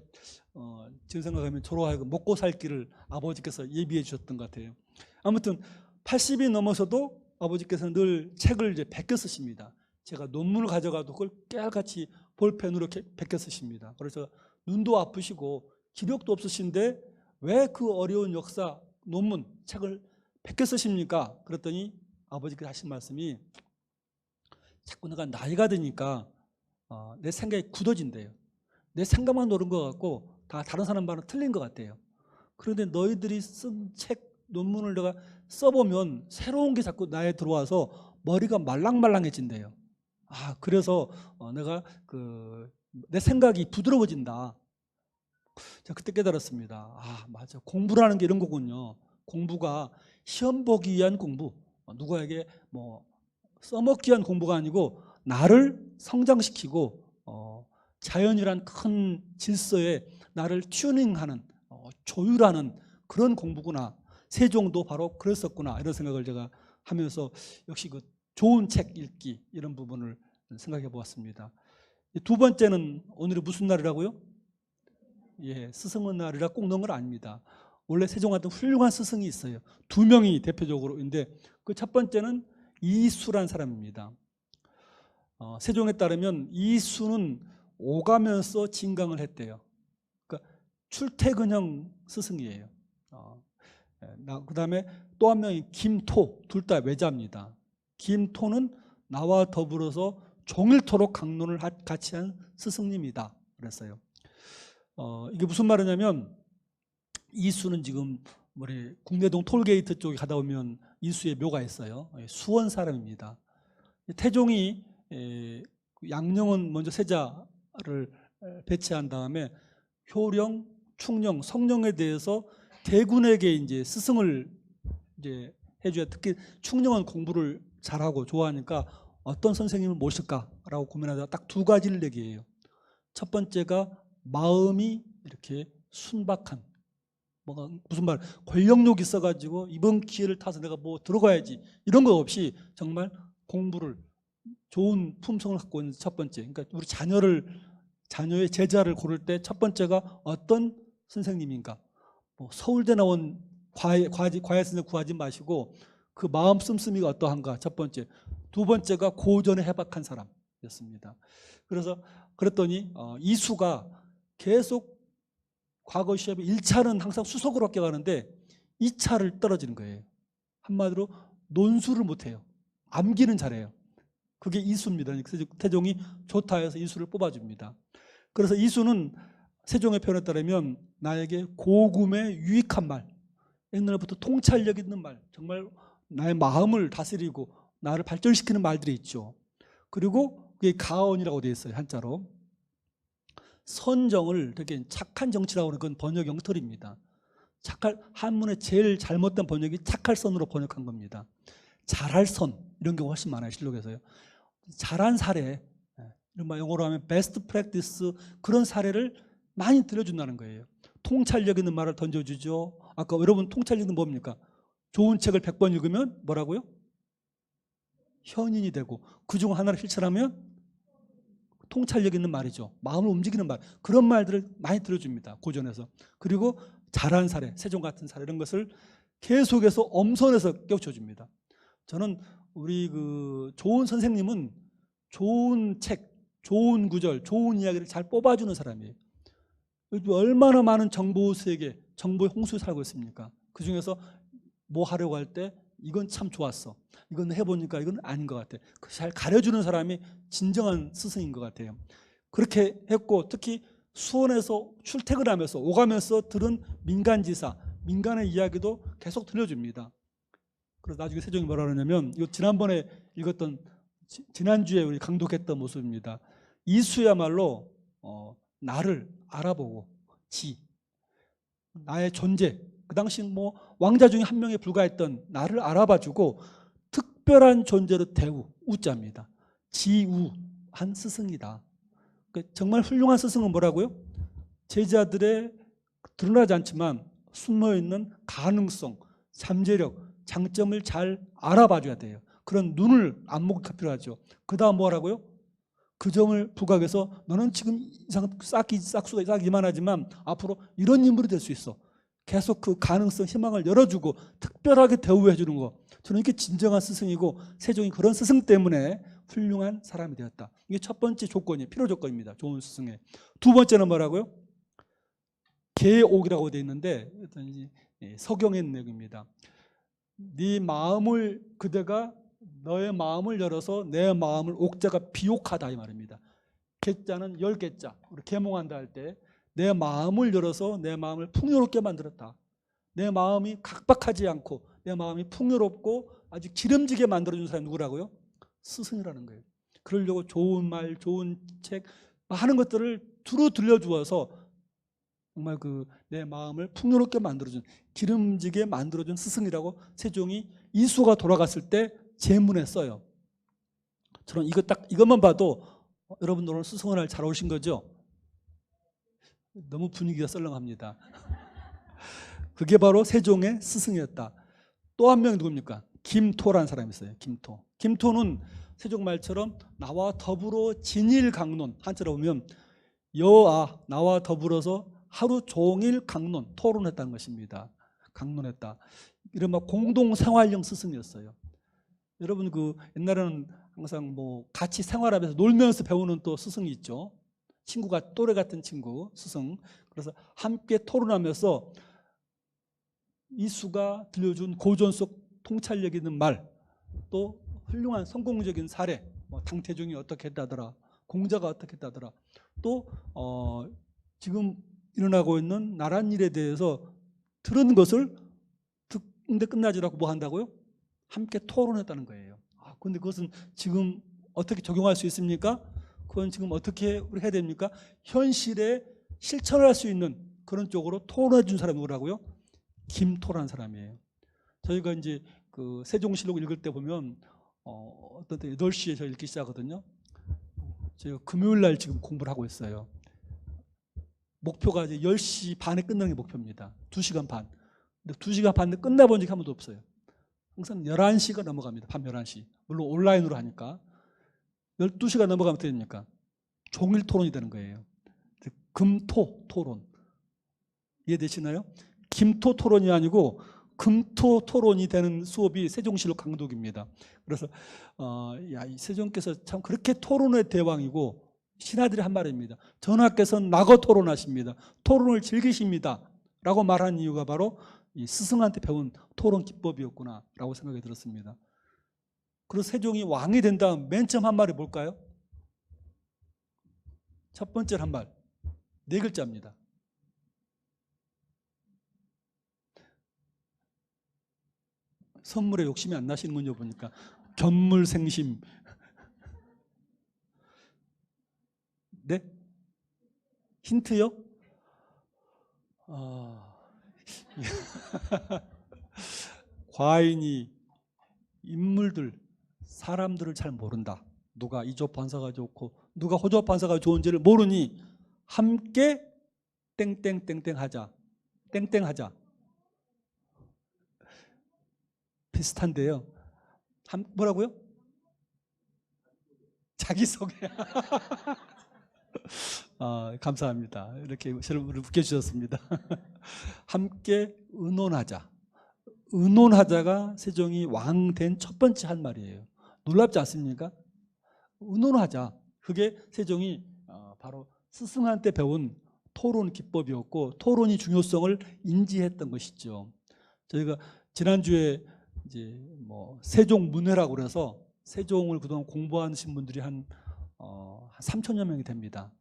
제 생각하면 저로 먹고 살 길을 아버지께서 예비해 주셨던 것 같아요. 아무튼 80이 넘어서도 아버지께서는 늘 책을 이제 베껴 쓰십니다. 제가 논문을 가져가도 그걸 깨알같이 볼펜으로 베껴 쓰십니다. 그래서 눈도 아프시고 기력도 없으신데 왜 그 어려운 역사 논문 책을 베껴 쓰십니까? 그랬더니 아버지께서 하신 말씀이 자꾸 내가 나이가 드니까 내 생각이 굳어진대요. 내 생각만 옳은 것 같고 다 다른 사람 말은 틀린 것 같대요. 그런데 너희들이 쓴 책 논문을 내가 써보면 새로운 게 자꾸 나에 들어와서 머리가 말랑말랑해진대요. 그래서 내가 내 생각이 부드러워진다. 제가 그때 깨달았습니다. 맞아. 공부라는 게 이런 거군요. 공부가 시험 보기 위한 공부, 누구에게 뭐 써먹기 위한 공부가 아니고 나를 성장시키고 자연이란 큰 질서에 나를 튜닝하는 조율하는 그런 공부구나. 세종도 바로 그랬었구나. 이런 생각을 제가 하면서 역시 그 좋은 책 읽기 이런 부분을 생각해 보았습니다. 두 번째는 오늘이 무슨 날이라고요? 스승의 날이라 꼭 넣은 건 아닙니다. 원래 세종한테 훌륭한 스승이 있어요. 두 명이 대표적으로인데 그 첫 번째는 이수란 사람입니다. 세종에 따르면 이수는 오가면서 진강을 했대요. 그러니까 출퇴근형 스승이에요. 그 다음에 또 한 명이 김토, 둘 다 외자입니다. 김토는 나와 더불어서 종일토록 강론을 같이 한 스승님이다 그랬어요. 이게 무슨 말이냐면 이수는 지금 국내동 톨게이트 쪽에 가다 보면 이수의 묘가 있어요. 수원 사람입니다. 태종이 양녕원 먼저 세자를 배치한 다음에 효령, 충령, 성령에 대해서 대군에게 이제 스승을 이제 해줘야, 특히 충령은 공부를 잘하고 좋아하니까 어떤 선생님을 모실까라고 고민하다가 딱 두 가지를 얘기해요. 첫 번째가 마음이 이렇게 순박한, 무슨 말, 권력욕이 있어가지고 이번 기회를 타서 내가 뭐 들어가야지 이런 거 없이 정말 공부를 좋은 품성을 갖고 있는 첫 번째. 그러니까 우리 자녀의 제자를 고를 때 첫 번째가 어떤 선생님인가. 서울대 나온 과외 선생님 구하지 마시고 그 마음 씀씀이가 어떠한가 첫 번째. 두 번째가 고전에 해박한 사람이었습니다. 그래서 그랬더니 이수가 계속 과거 시험에 1차는 항상 수석으로 합격하는데 2차를 떨어지는 거예요. 한마디로 논술을 못해요. 암기는 잘해요. 그게 이수입니다. 그래서 태종이 좋다 해서 이수를 뽑아줍니다. 그래서 이수는 세종의 표현에 따르면 나에게 고금의 유익한 말, 옛날부터 통찰력 있는 말, 정말 나의 마음을 다스리고 나를 발전시키는 말들이 있죠. 그리고 그게 가언이라고 되어 있어요. 한자로. 선정을 되게 착한 정치라고 하는 건 번역 영털입니다. 한문의 제일 잘못된 번역이 착할 선으로 번역한 겁니다. 잘할 선 이런 경우 훨씬 많아요. 실록에서요. 잘한 사례, 영어로 하면 베스트 프랙티스, 그런 사례를 많이 들려준다는 거예요. 통찰력 있는 말을 던져주죠. 아까 여러분 통찰력은 뭡니까? 좋은 책을 100번 읽으면 뭐라고요? 현인이 되고 그중 하나를 실천하면 통찰력 있는 말이죠. 마음을 움직이는 말. 그런 말들을 많이 들어줍니다. 고전에서. 그리고 잘한 사례, 세종 같은 사례 이런 것을 계속해서 엄선해서 깨우쳐줍니다. 저는 우리 좋은 선생님은 좋은 책, 좋은 구절, 좋은 이야기를 잘 뽑아주는 사람이에요. 얼마나 많은 정보 세계, 정보의 홍수에 살고 있습니까? 그중에서 뭐 하려고 할 때 이건 참 좋았어. 이건 해보니까 이건 아닌 것 같아. 잘 가려주는 사람이 진정한 스승인 것 같아요. 그렇게 했고 특히 수원에서 출퇴근하면서 오가면서 들은 민간지사, 민간의 이야기도 계속 들려줍니다. 그래서 나중에 세종이 뭐라 그러냐면 이거 지난번에 읽었던 지난주에 우리 강독했던 모습입니다. 이수야말로 나를 알아보고 나의 존재, 그 당시 뭐 왕자 중에 한 명에 불과했던 나를 알아봐주고 특별한 존재로 우자입니다. 지우한 스승이다. 그러니까 정말 훌륭한 스승은 뭐라고요? 제자들의 드러나지 않지만 숨어있는 가능성, 잠재력, 장점을 잘 알아봐줘야 돼요. 그런 안목이 필요하죠. 그 다음 뭐라고요? 그 점을 부각해서 너는 지금 싹수가 이만하지만 앞으로 이런 인물이 될 수 있어. 계속 그 가능성, 희망을 열어주고 특별하게 대우해 주는 거. 저는 이게 진정한 스승이고 세종이 그런 스승 때문에 훌륭한 사람이 되었다. 이게 첫 번째 조건이에요. 필요 조건입니다. 좋은 스승의. 두 번째는 뭐라고요? 계옥이라고 되어 있는데 서경의 내용입니다. 네 마음을 그대가 너의 마음을 열어서 내 마음을 옥자가 비옥하다 이 말입니다. 개자는 10개자. 우리 계몽한다 할 때 내 마음을 열어서 내 마음을 풍요롭게 만들었다. 내 마음이 각박하지 않고 내 마음이 풍요롭고 아주 기름지게 만들어준 사람이 누구라고요? 스승이라는 거예요. 그러려고 좋은 말, 좋은 책 하는 것들을 두루 들려주어서 정말 그 내 마음을 풍요롭게 만들어준, 기름지게 만들어준 스승이라고 세종이 이수가 돌아갔을 때 제문에 써요. 저는 이것만 봐도 여러분들 오늘 수성을 잘 오신 거죠? 너무 분위기가 썰렁합니다. 그게 바로 세종의 스승이었다. 또 한 명이 누굽니까? 김토라는 사람이 있어요. 김토. 김토는 세종 말처럼 나와 더불어 진일강론, 한자로 보면 여아 나와 더불어서 하루 종일 강론, 토론했다는 것입니다. 강론했다. 이른바 공동생활형 스승이었어요. 여러분 그 옛날에는 항상 뭐 같이 생활하면서 놀면서 배우는 또 스승이 있죠. 친구가 또래 같은 친구 스승. 그래서 함께 토론하면서 이수가 들려준 고전 속 통찰력 있는 말, 또 훌륭한 성공적인 사례, 뭐 당태종이 어떻게 했다더라, 공자가 어떻게 했다더라, 또 지금 일어나고 있는 나란 일에 대해서 들은 것을 듣는데 끝나지 않고 뭐 한다고요? 함께 토론했다는 거예요. 그런데 그것은 지금 어떻게 적용할 수 있습니까? 그건 지금 어떻게 우리 해야 됩니까? 현실에 실천할 수 있는 그런 쪽으로 토론해 준 사람이 누구라고요? 김토라는 사람이에요. 저희가 이제 그 세종실록 읽을 때 보면 어떤 때 8시에 저 읽기 시작하거든요. 저희가 금요일 날 지금 공부를 하고 있어요. 목표가 이제 10시 반에 끝나는 게 목표입니다. 2시간 반. 근데 2시간 반에 끝나본 적이 한 번도 없어요. 항상 11시가 넘어갑니다. 밤 11시. 물론 온라인으로 하니까. 12시가 넘어가면 어떻게 됩니까? 종일 토론이 되는 거예요. 금토 토론. 이해되시나요? 김토 토론이 아니고 금토 토론이 되는 수업이 세종실록 강독입니다. 그래서 이 세종께서 참 그렇게 토론의 대왕이고 신하들이 한 말입니다. 전하께서는 낙어 토론하십니다. 토론을 즐기십니다. 라고 말한 이유가 바로 이 스승한테 배운 토론 기법이었구나 라고 생각이 들었습니다. 그래서 세종이 왕이 된 다음 맨 처음 한 말이 뭘까요? 첫 번째 한 말, 4글자입니다. 선물에 욕심이 안 나시는군요 보니까. 견물생심. 네? 힌트요? 과인이 인물들, 사람들을 잘 모른다. 누가 이조 판사가 좋고 누가 호조 판사가 좋은지를 모르니 함께 땡땡땡땡 하자. 땡땡하자. 비슷한데요. 뭐라고요? 자기소개. 감사합니다. 이렇게 여러분을 웃겨주셨습니다. 함께 의논하자. 의논하자가 세종이 왕 된 첫 번째 한 말이에요. 놀랍지 않습니까? 의논하자. 그게 세종이 바로 스승한테 배운 토론 기법이었고 토론이 중요성을 인지했던 것이죠. 저희가 지난주에 이제 뭐 세종문회라고 그래서 세종을 그동안 공부하신 분들이 한 3천여 명이 됩니다.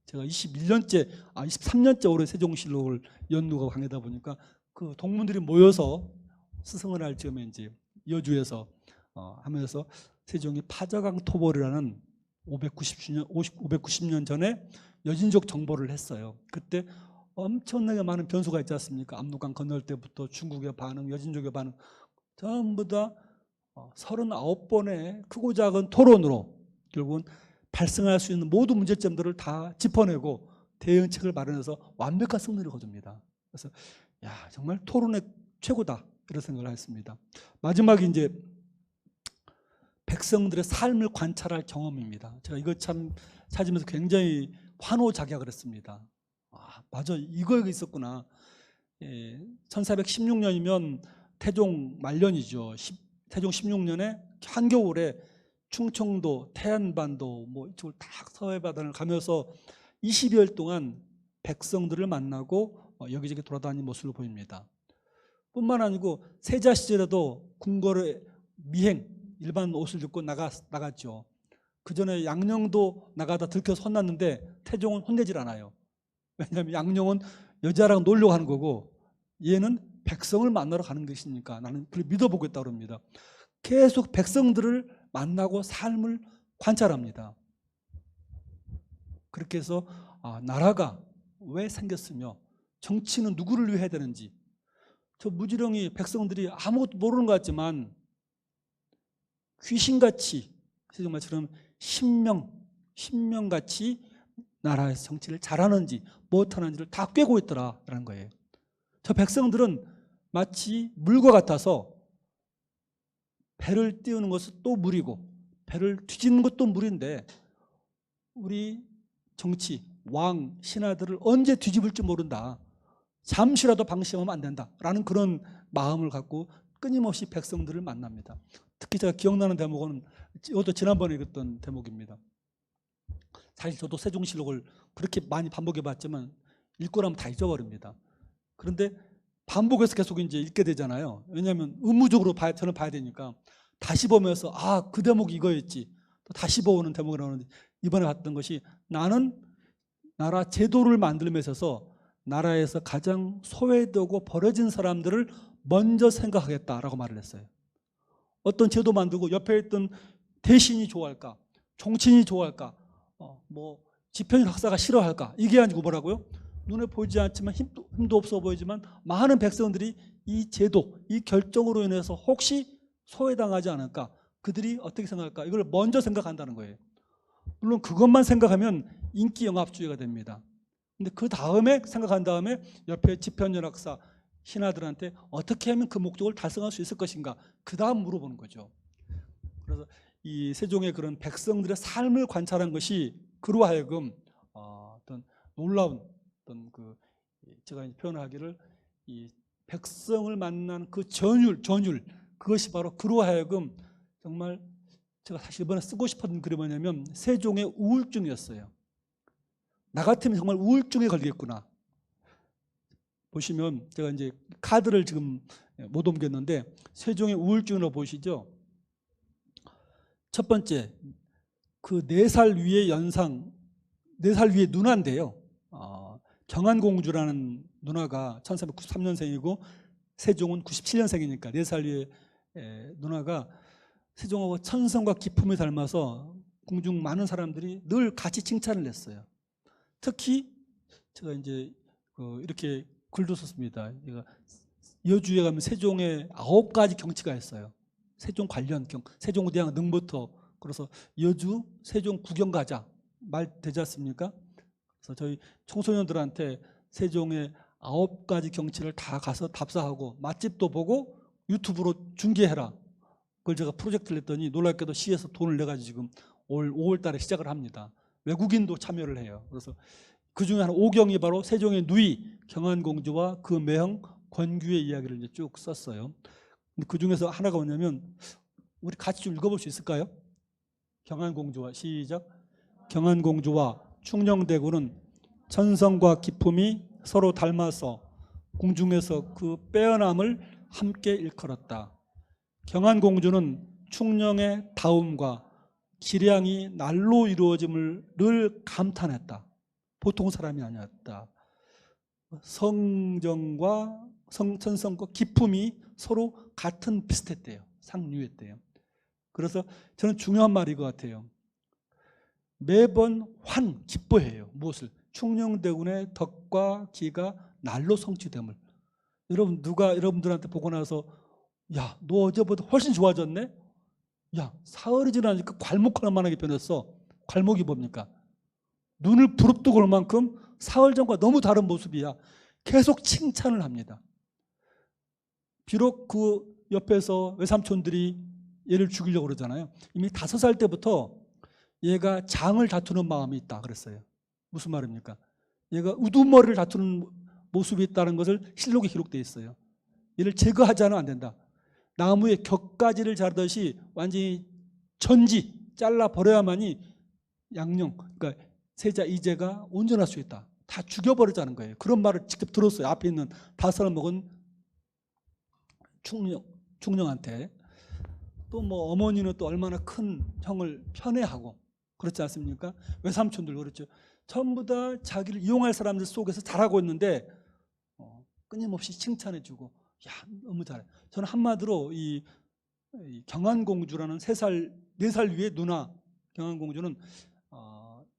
제가 23년째 올해 세종실록을 연구하고 강의하다 보니까 그 동문들이 모여서 스승을 할 즈음에 이제 여주에서 하면서 세종이 파저강 토벌이라는 590년 전에 여진족 정벌을 했어요. 그때 엄청나게 많은 변수가 있지 않습니까? 압록강 건널 때부터 중국의 반응, 여진족의 반응 전부 다 39번의 크고 작은 토론으로 결국은 발생할 수 있는 모든 문제점들을 다 짚어내고 대응책을 마련해서 완벽한 승리를 거둡니다. 그래서 정말 토론의 최고다 이런 생각을 했습니다. 마지막에 이제 백성들의 삶을 관찰할 경험입니다. 제가 이거 참 찾으면서 굉장히 환호작약을 했습니다. 아, 맞아, 이거 있었구나. 1416년이면 태종 말년이죠. 태종 16년에 한겨울에 충청도, 태안반도 뭐 이쪽을 다 서해바다를 가면서 20여일 동안 백성들을 만나고 여기저기 돌아다니는 모습을 보입니다. 뿐만 아니고 세자 시절에도 궁궐의 미행, 일반 옷을 입고 나갔죠. 그 전에 양령도 나가다 들켜서 혼났는데 태종은 혼내질 않아요. 왜냐하면 양령은 여자랑 놀려고 하는 거고 얘는 백성을 만나러 가는 것이니까 나는 그걸 믿어보겠다고 합니다. 계속 백성들을 만나고 삶을 관찰합니다. 그렇게 해서 나라가 왜 생겼으며 정치는 누구를 위해 해야 되는지, 저 무지렁이 백성들이 아무것도 모르는 것 같지만 귀신같이 세종말처럼 신명같이 나라에서 정치를 잘하는지 못하는지를 다 꿰고 있더라라는 거예요. 저 백성들은 마치 물과 같아서 배를 띄우는 것은 또 물이고 배를 뒤집는 것도 물인데 우리 정치, 왕, 신하들을 언제 뒤집을지 모른다. 잠시라도 방심하면 안 된다라는 그런 마음을 갖고 끊임없이 백성들을 만납니다. 특히 제가 기억나는 대목은 이것도 지난번에 읽었던 대목입니다. 사실 저도 세종실록을 그렇게 많이 반복해봤지만 읽고 나면 다 잊어버립니다. 그런데 반복해서 계속 이제 읽게 되잖아요. 왜냐하면 의무적으로 저는 봐야 되니까 다시 보면서 그 대목이 이거였지. 또 다시 보는 대목이 나오는데 이번에 봤던 것이 나는 나라 제도를 만들면서 나라에서 가장 소외되고 버려진 사람들을 먼저 생각하겠다라고 말을 했어요. 어떤 제도 만들고 옆에 있던 대신이 좋아할까? 종친이 좋아할까? 뭐 집현일 학사가 싫어할까? 이게 아니고 뭐라고요? 눈에 보이지 않지만 힘도 없어 보이지만 많은 백성들이 이 제도, 이 결정으로 인해서 혹시 소외당하지 않을까? 그들이 어떻게 생각할까? 이걸 먼저 생각한다는 거예요. 물론 그것만 생각하면 인기 영합주의가 됩니다. 근데 그 다음에 생각한 다음에 옆에 집현일 학사, 신하들한테 어떻게 하면 그 목적을 달성할 수 있을 것인가? 그 다음 물어보는 거죠. 그래서 이 세종의 그런 백성들의 삶을 관찰한 것이 그로 하여금 어떤 놀라운 어떤 그 제가 표현하기를 이 백성을 만난 그 전율 그것이 바로 그로 하여금 정말 제가 사실 이번에 쓰고 싶었던 글이 뭐냐면 세종의 우울증이었어요. 나 같으면 정말 우울증에 걸리겠구나. 보시면 제가 이제 카드를 지금 못 옮겼는데 세종의 우울증으로 보시죠. 첫 번째, 그 4살 위의 연상, 4살 위의 누나인데요. 경안공주라는 누나가 1493년생이고 세종은 97년생이니까 4살 위의 누나가 세종하고 천성과 기품이 닮아서 궁중 많은 사람들이 늘 같이 칭찬을 했어요. 특히 제가 이제 이렇게 글도 썼습니다. 여주에 가면 세종의 9가지 경치가 있어요. 세종 관련 세종대왕 능부터. 그래서 여주 세종 구경 가자 말 되지 않습니까? 그래서 저희 청소년들한테 세종의 9가지 경치를 다 가서 답사하고 맛집도 보고 유튜브로 중계해라. 그걸 제가 프로젝트를 했더니 놀랍게도 시에서 돈을 내가지고 지금 올 5월 달에 시작을 합니다. 외국인도 참여를 해요. 그래서 그중에 한 5경이 바로 세종의 누이 경안공주와 그 매형 권규의 이야기를 이제 쭉 썼어요. 근데 그중에서 하나가 뭐냐면 우리 같이 좀 읽어볼 수 있을까요? 경안공주와 시작. 경안공주와 충녕대군은 천성과 기품이 서로 닮아서 궁중에서 그 빼어남을 함께 일컬었다. 경안공주는 충녕의 다움과 기량이 날로 이루어짐을 늘 감탄했다. 보통 사람이 아니었다. 천성과 기품이 서로 같은 비슷했대요. 상류했대요. 그래서 저는 중요한 말인 것 같아요. 매번 기뻐해요. 무엇을? 충녕대군의 덕과 기가 날로 성취됨을. 여러분 누가 여러분들한테 보고 나서 야, 너 어제보다 훨씬 좋아졌네? 야, 사흘이 지나니까 괄목 하나만하게 변했어. 괄목이 뭡니까? 눈을 부릅뜨고 올 만큼 사흘 전과 너무 다른 모습이야. 계속 칭찬을 합니다. 비록 그 옆에서 외삼촌들이 얘를 죽이려고 그러잖아요. 이미 5살 때부터 얘가 장을 다투는 마음이 있다 그랬어요. 무슨 말입니까? 얘가 우두머리를 다투는 모습이 있다는 것을 실록에 기록되어 있어요. 얘를 제거하지 않으면 안 된다. 나무에 격가지를 자르듯이 완전히 전지 잘라버려야만이 양령, 그러니까 세자 이제가 온전할 수 있다. 다 죽여버리자는 거예요. 그런 말을 직접 들었어요. 앞에 있는 5살 먹은 충령한테. 또 뭐 어머니는 또 얼마나 큰 형을 편애하고 그렇지 않습니까? 외삼촌들 그렇죠. 전부 다 자기를 이용할 사람들 속에서 잘하고 있는데 끊임없이 칭찬해주고 야 너무 잘해. 저는 한마디로 이 경안공주라는 3살 4살 위의 누나 경안공주는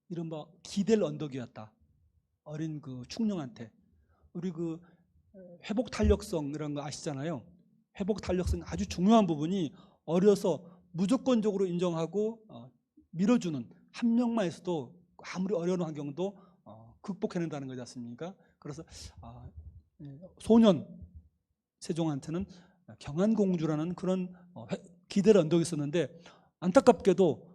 이른바 기댈 언덕이었다. 어린 그 충령한테. 우리 그 회복 탄력성이라는 거 아시잖아요. 회복 탄력성 아주 중요한 부분이 어려서 무조건적으로 인정하고 밀어주는 한 명만 있어도 아무리 어려운 환경도 극복해낸다는 거지 않습니까? 그래서 소년 세종한테는 경안공주라는 그런 기대를 언덕이 있었는데 안타깝게도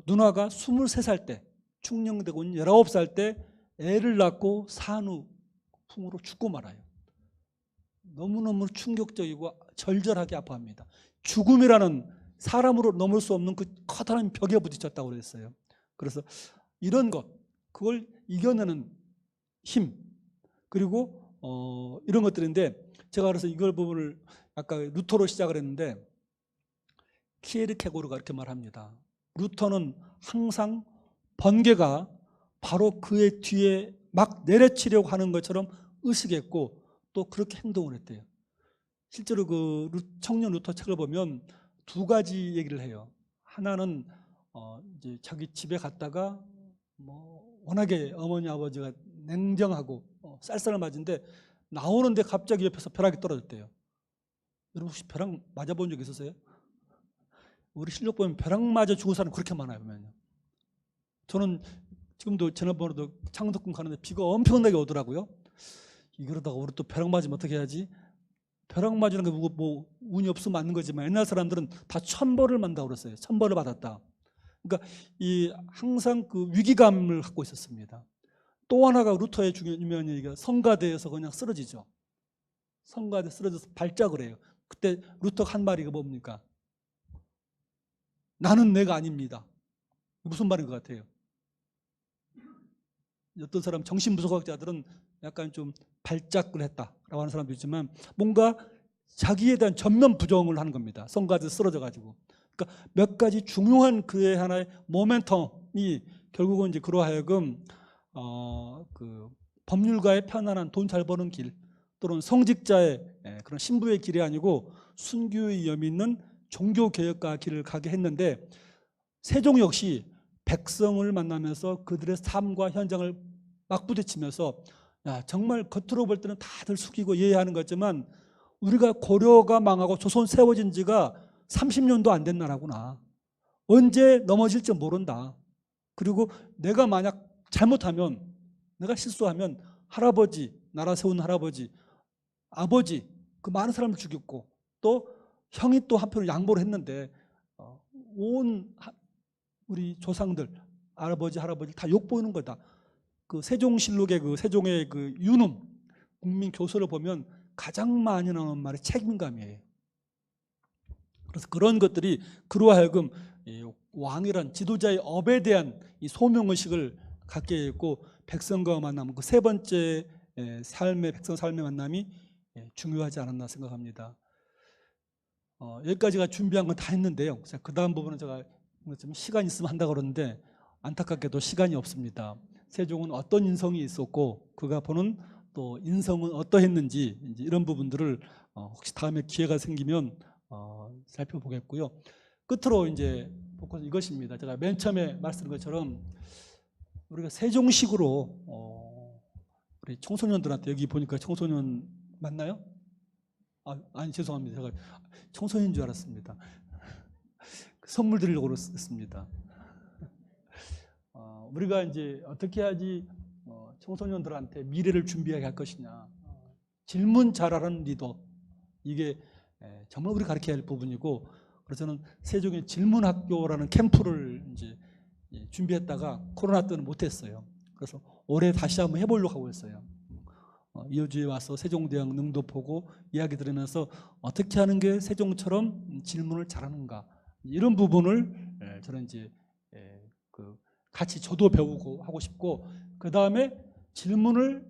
누나가 23살 때 충령되고 19살 때 애를 낳고 산후풍으로 죽고 말아요. 너무너무 충격적이고 절절하게 아파합니다. 죽음이라는 사람으로 넘을 수 없는 그 커다란 벽에 부딪혔다고 그랬어요. 그래서 이런 것, 그걸 이겨내는 힘, 그리고 이런 것들인데 제가 그래서 이걸 부분을 아까 루터로 시작을 했는데 키에르케고르가 이렇게 말합니다. 루터는 항상 번개가 바로 그의 뒤에 막 내려치려고 하는 것처럼 의식했고 또 그렇게 행동을 했대요. 실제로 그 청년 루터 책을 보면 2가지 얘기를 해요. 하나는 이제 자기 집에 갔다가 뭐 워낙에 어머니 아버지가 냉정하고 쌀쌀맞은데 나오는데 갑자기 옆에서 벼락이 떨어졌대요. 여러분 혹시 벼락 맞아본 적 있으세요? 우리 실력 보면 벼락 맞아 죽은 사람 그렇게 많아요. 보면요. 저는 지금도 전화번호도 창덕궁 가는데 비가 엄청나게 오더라고요. 이러다가 우리 또 벼락 맞으면 어떻게 해야지? 벼락 맞으는 게 뭐 운이 없으면 맞는 거지만 옛날 사람들은 다 천벌을 만다고 그랬어요. 천벌을 받았다. 그러니까 이 항상 그 위기감을 갖고 있었습니다. 또 하나가 루터의 중요한 얘기가 성가대에서 그냥 쓰러지죠. 성가대 쓰러져서 발작을 해요. 그때 루터가 한 말이 뭡니까? 나는 내가 아닙니다. 무슨 말인 것 같아요? 어떤 사람 정신분석학자들은 약간 좀 발작을 했다라고 하는 사람도 있지만 뭔가 자기에 대한 전면 부정을 하는 겁니다. 성가대 쓰러져가지고. 그러니까 몇 가지 중요한 그의 하나의 모멘텀이 결국은 이제 그로 하여금 그 법률가의 편안한 돈 잘 버는 길 또는 성직자의 그런 신부의 길이 아니고 순교의 염이 있는 종교개혁가 길을 가게 했는데 세종 역시 백성을 만나면서 그들의 삶과 현장을 막 부딪히면서 야, 정말 겉으로 볼 때는 다들 숙이고 예의하는 거지만 우리가 고려가 망하고 조선 세워진 지가 30년도 안 된 나라구나. 언제 넘어질지 모른다. 그리고 내가 만약 잘못하면 내가 실수하면 할아버지, 나라 세운 할아버지, 아버지 그 많은 사람을 죽였고 또 형이 또 한편으로 양보를 했는데 온 우리 조상들 할아버지 할아버지 다 욕보이는 거다. 그 세종실록의 그 세종의 그 유능 국민 교서를 보면 가장 많이 나오는 말이 책임감이에요. 그래서 그런 것들이 그로 하여금 왕이란 지도자의 업에 대한 이 소명의식을 갖게 했고 백성과 만나면 그 3번째 삶의 백성 삶의 만남이 중요하지 않았나 생각합니다. 여기까지가 준비한 건 다 했는데요. 그 다음 부분은 제가 좀 시간 있으면 한다고 그러는데 안타깝게도 시간이 없습니다. 세종은 어떤 인성이 있었고 그가 보는 또 인성은 어떠했는지 이런 부분들을 혹시 다음에 기회가 생기면 살펴보겠고요. 끝으로 이제 이것입니다. 제가 맨 처음에 말씀드린 것처럼 우리가 세종식으로 우리 청소년들한테 여기 보니까 청소년 맞나요? 아니 죄송합니다. 제가 청소년인 줄 알았습니다. 선물 드리려고 했습니다. 우리가 이제 어떻게 해야지 청소년들한테 미래를 준비하게 할 것이냐. 질문 잘하는 리더 이게 정말 우리 가르쳐야 할 부분이고 그래서 저는 세종의 질문학교라는 캠프를 이제 준비했다가 코로나 때는 못했어요. 그래서 올해 다시 한번 해보려고 하고 있어요. 이호주에 와서 세종대왕 능도 보고 이야기 들으면서 어떻게 하는 게 세종처럼 질문을 잘하는가, 이런 부분을 저는 이제 같이 저도 배우고 하고 싶고, 그 다음에 질문을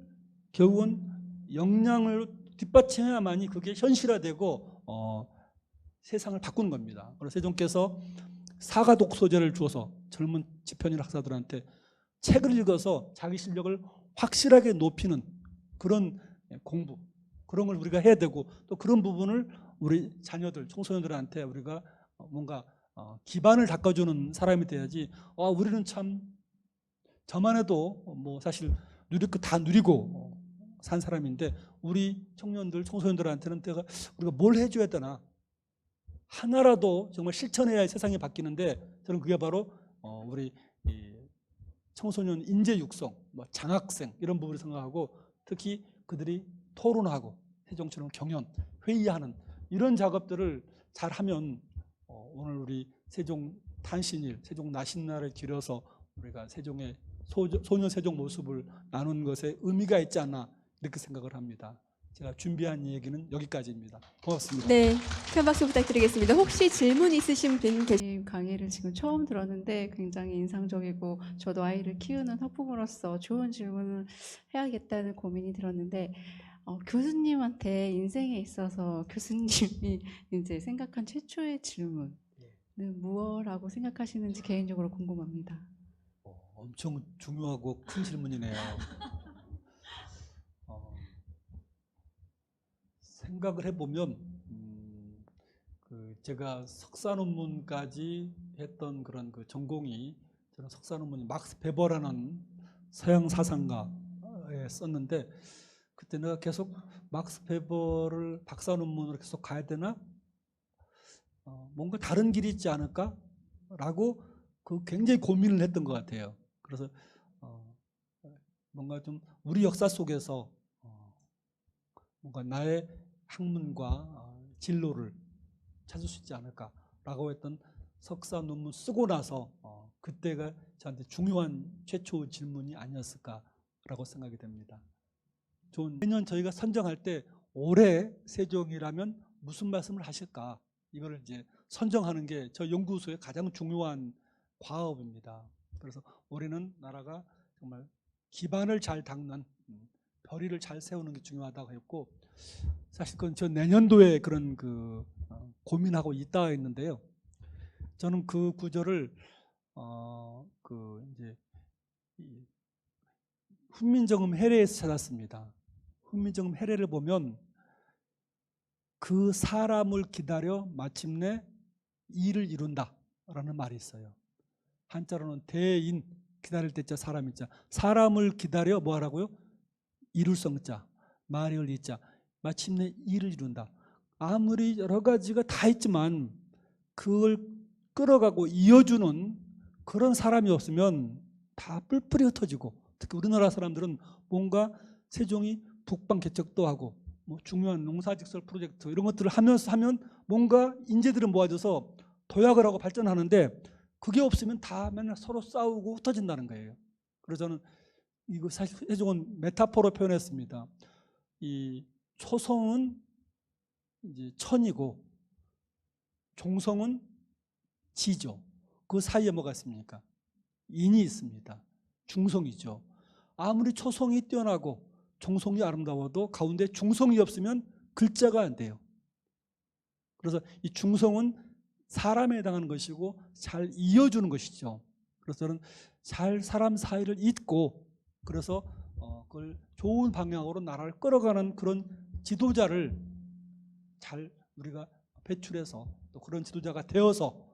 결국은 역량을 뒷받침해야만이 그게 현실화되고 세상을 바꾸는 겁니다. 그래서 세종께서 사가 독서제를 주어서 젊은 집현일 학사들한테 책을 읽어서 자기 실력을 확실하게 높이는 그런 공부, 그런 걸 우리가 해야 되고, 또 그런 부분을 우리 자녀들, 청소년들한테 우리가 뭔가 기반을 닦아주는 사람이 돼야지, 우리는 참 저만 해도 뭐 사실 누릴 거 다 누리고 산 사람인데, 우리 청년들, 청소년들한테는 우리가 뭘 해줘야 되나, 하나라도 정말 실천해야 세상이 바뀌는데, 저는 그게 바로 우리 청소년 인재 육성, 뭐 장학생 이런 부분을 생각하고, 특히 그들이 토론하고 세종처럼 경연, 회의하는 이런 작업들을 잘하면 오늘 우리 세종 탄신일, 세종 나신날을 기려서 우리가 세종의 소녀 세종 모습을 나눈 것에 의미가 있지 않나, 이렇게 생각을 합니다. 제가 준비한 얘기는 여기까지입니다. 고맙습니다. 네, 큰 박수 부탁드리겠습니다. 혹시 질문 있으신 분 계신? 강의를 지금 처음 들었는데 굉장히 인상적이고, 저도 아이를 키우는 학부모로서 좋은 질문을 해야겠다는 고민이 들었는데, 교수님한테 인생에 있어서 교수님이 이제 생각한 최초의 질문은 무엇이라고 생각하시는지 개인적으로 궁금합니다. 엄청 중요하고 큰 질문이네요. 생각을 해보면 제가 석사 논문까지 했던 그런 그 전공이, 저는 석사 논문이 막스 베버라는 서양 사상가에 썼는데, 그때 내가 계속 막스 베버를 박사 논문으로 계속 가야 되나, 뭔가 다른 길이 있지 않을까 라고 굉장히 고민을 했던 것 같아요. 그래서 뭔가 좀 우리 역사 속에서 뭔가 나의 학문과 진로를 찾을 수 있지 않을까라고 했던 석사 논문 쓰고 나서 그때가 저한테 중요한 최초 질문이 아니었을까라고 생각이 됩니다. 매년 저희가 선정할 때 올해 세종이라면 무슨 말씀을 하실까, 이걸 이제 선정하는 게 저 연구소의 가장 중요한 과업입니다. 그래서 올해는 나라가 정말 기반을 잘 닦는, 별의를 잘 세우는 게 중요하다고 했고, 사실 그건 저 내년도에 그런 고민하고 있다 했는데요. 저는 그 구절을 이제 훈민정음 해례에서 찾았습니다. 훈민정음 해례를 보면 그 사람을 기다려 마침내 일을 이룬다라는 말이 있어요. 한자로는 대인, 기다릴 때자 사람이자, 사람을 기다려 뭐 하라고요? 이룰 성자, 마리을 이자, 마침내 일을 이룬다. 아무리 여러 가지가 다 있지만 그걸 끌어가고 이어주는 그런 사람이 없으면 다 뿔뿔이 흩어지고, 특히 우리나라 사람들은 뭔가 세종이 북방 개척도 하고 뭐 중요한 농사직설 프로젝트 이런 것들을 하면서 하면 뭔가 인재들은 모아져서 도약을 하고 발전하는데, 그게 없으면 다 맨날 서로 싸우고 흩어진다는 거예요. 그래서 저는 이거 사실 세종은 메타포로 표현했습니다. 이 초성은 이제 천이고 종성은 지죠. 그 사이에 뭐가 있습니까? 인이 있습니다. 중성이죠. 아무리 초성이 뛰어나고 종성이 아름다워도 가운데 중성이 없으면 글자가 안 돼요. 그래서 이 중성은 사람에 해당하는 것이고 잘 이어주는 것이죠. 그래서 저는 잘 사람 사이를 잇고, 그래서 그걸 좋은 방향으로 나라를 끌어가는 그런 지도자를 잘 우리가 배출해서, 또 그런 지도자가 되어서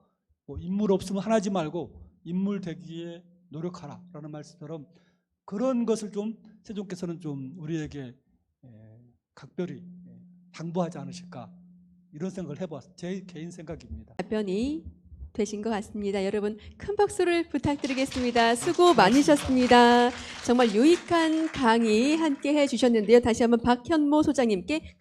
뭐 인물 없으면 하나지 말고 인물 되기에 노력하라라는 말씀처럼, 그런 것을 좀 세종께서는 좀 우리에게 각별히 당부하지 않으실까, 이런 생각을 해봤어요. 제 개인 생각입니다. 답변이 되신 것 같습니다. 여러분 큰 박수를 부탁드리겠습니다. 수고 많으셨습니다. 정말 유익한 강의 함께 해주셨는데요. 다시 한번 박현모 소장님께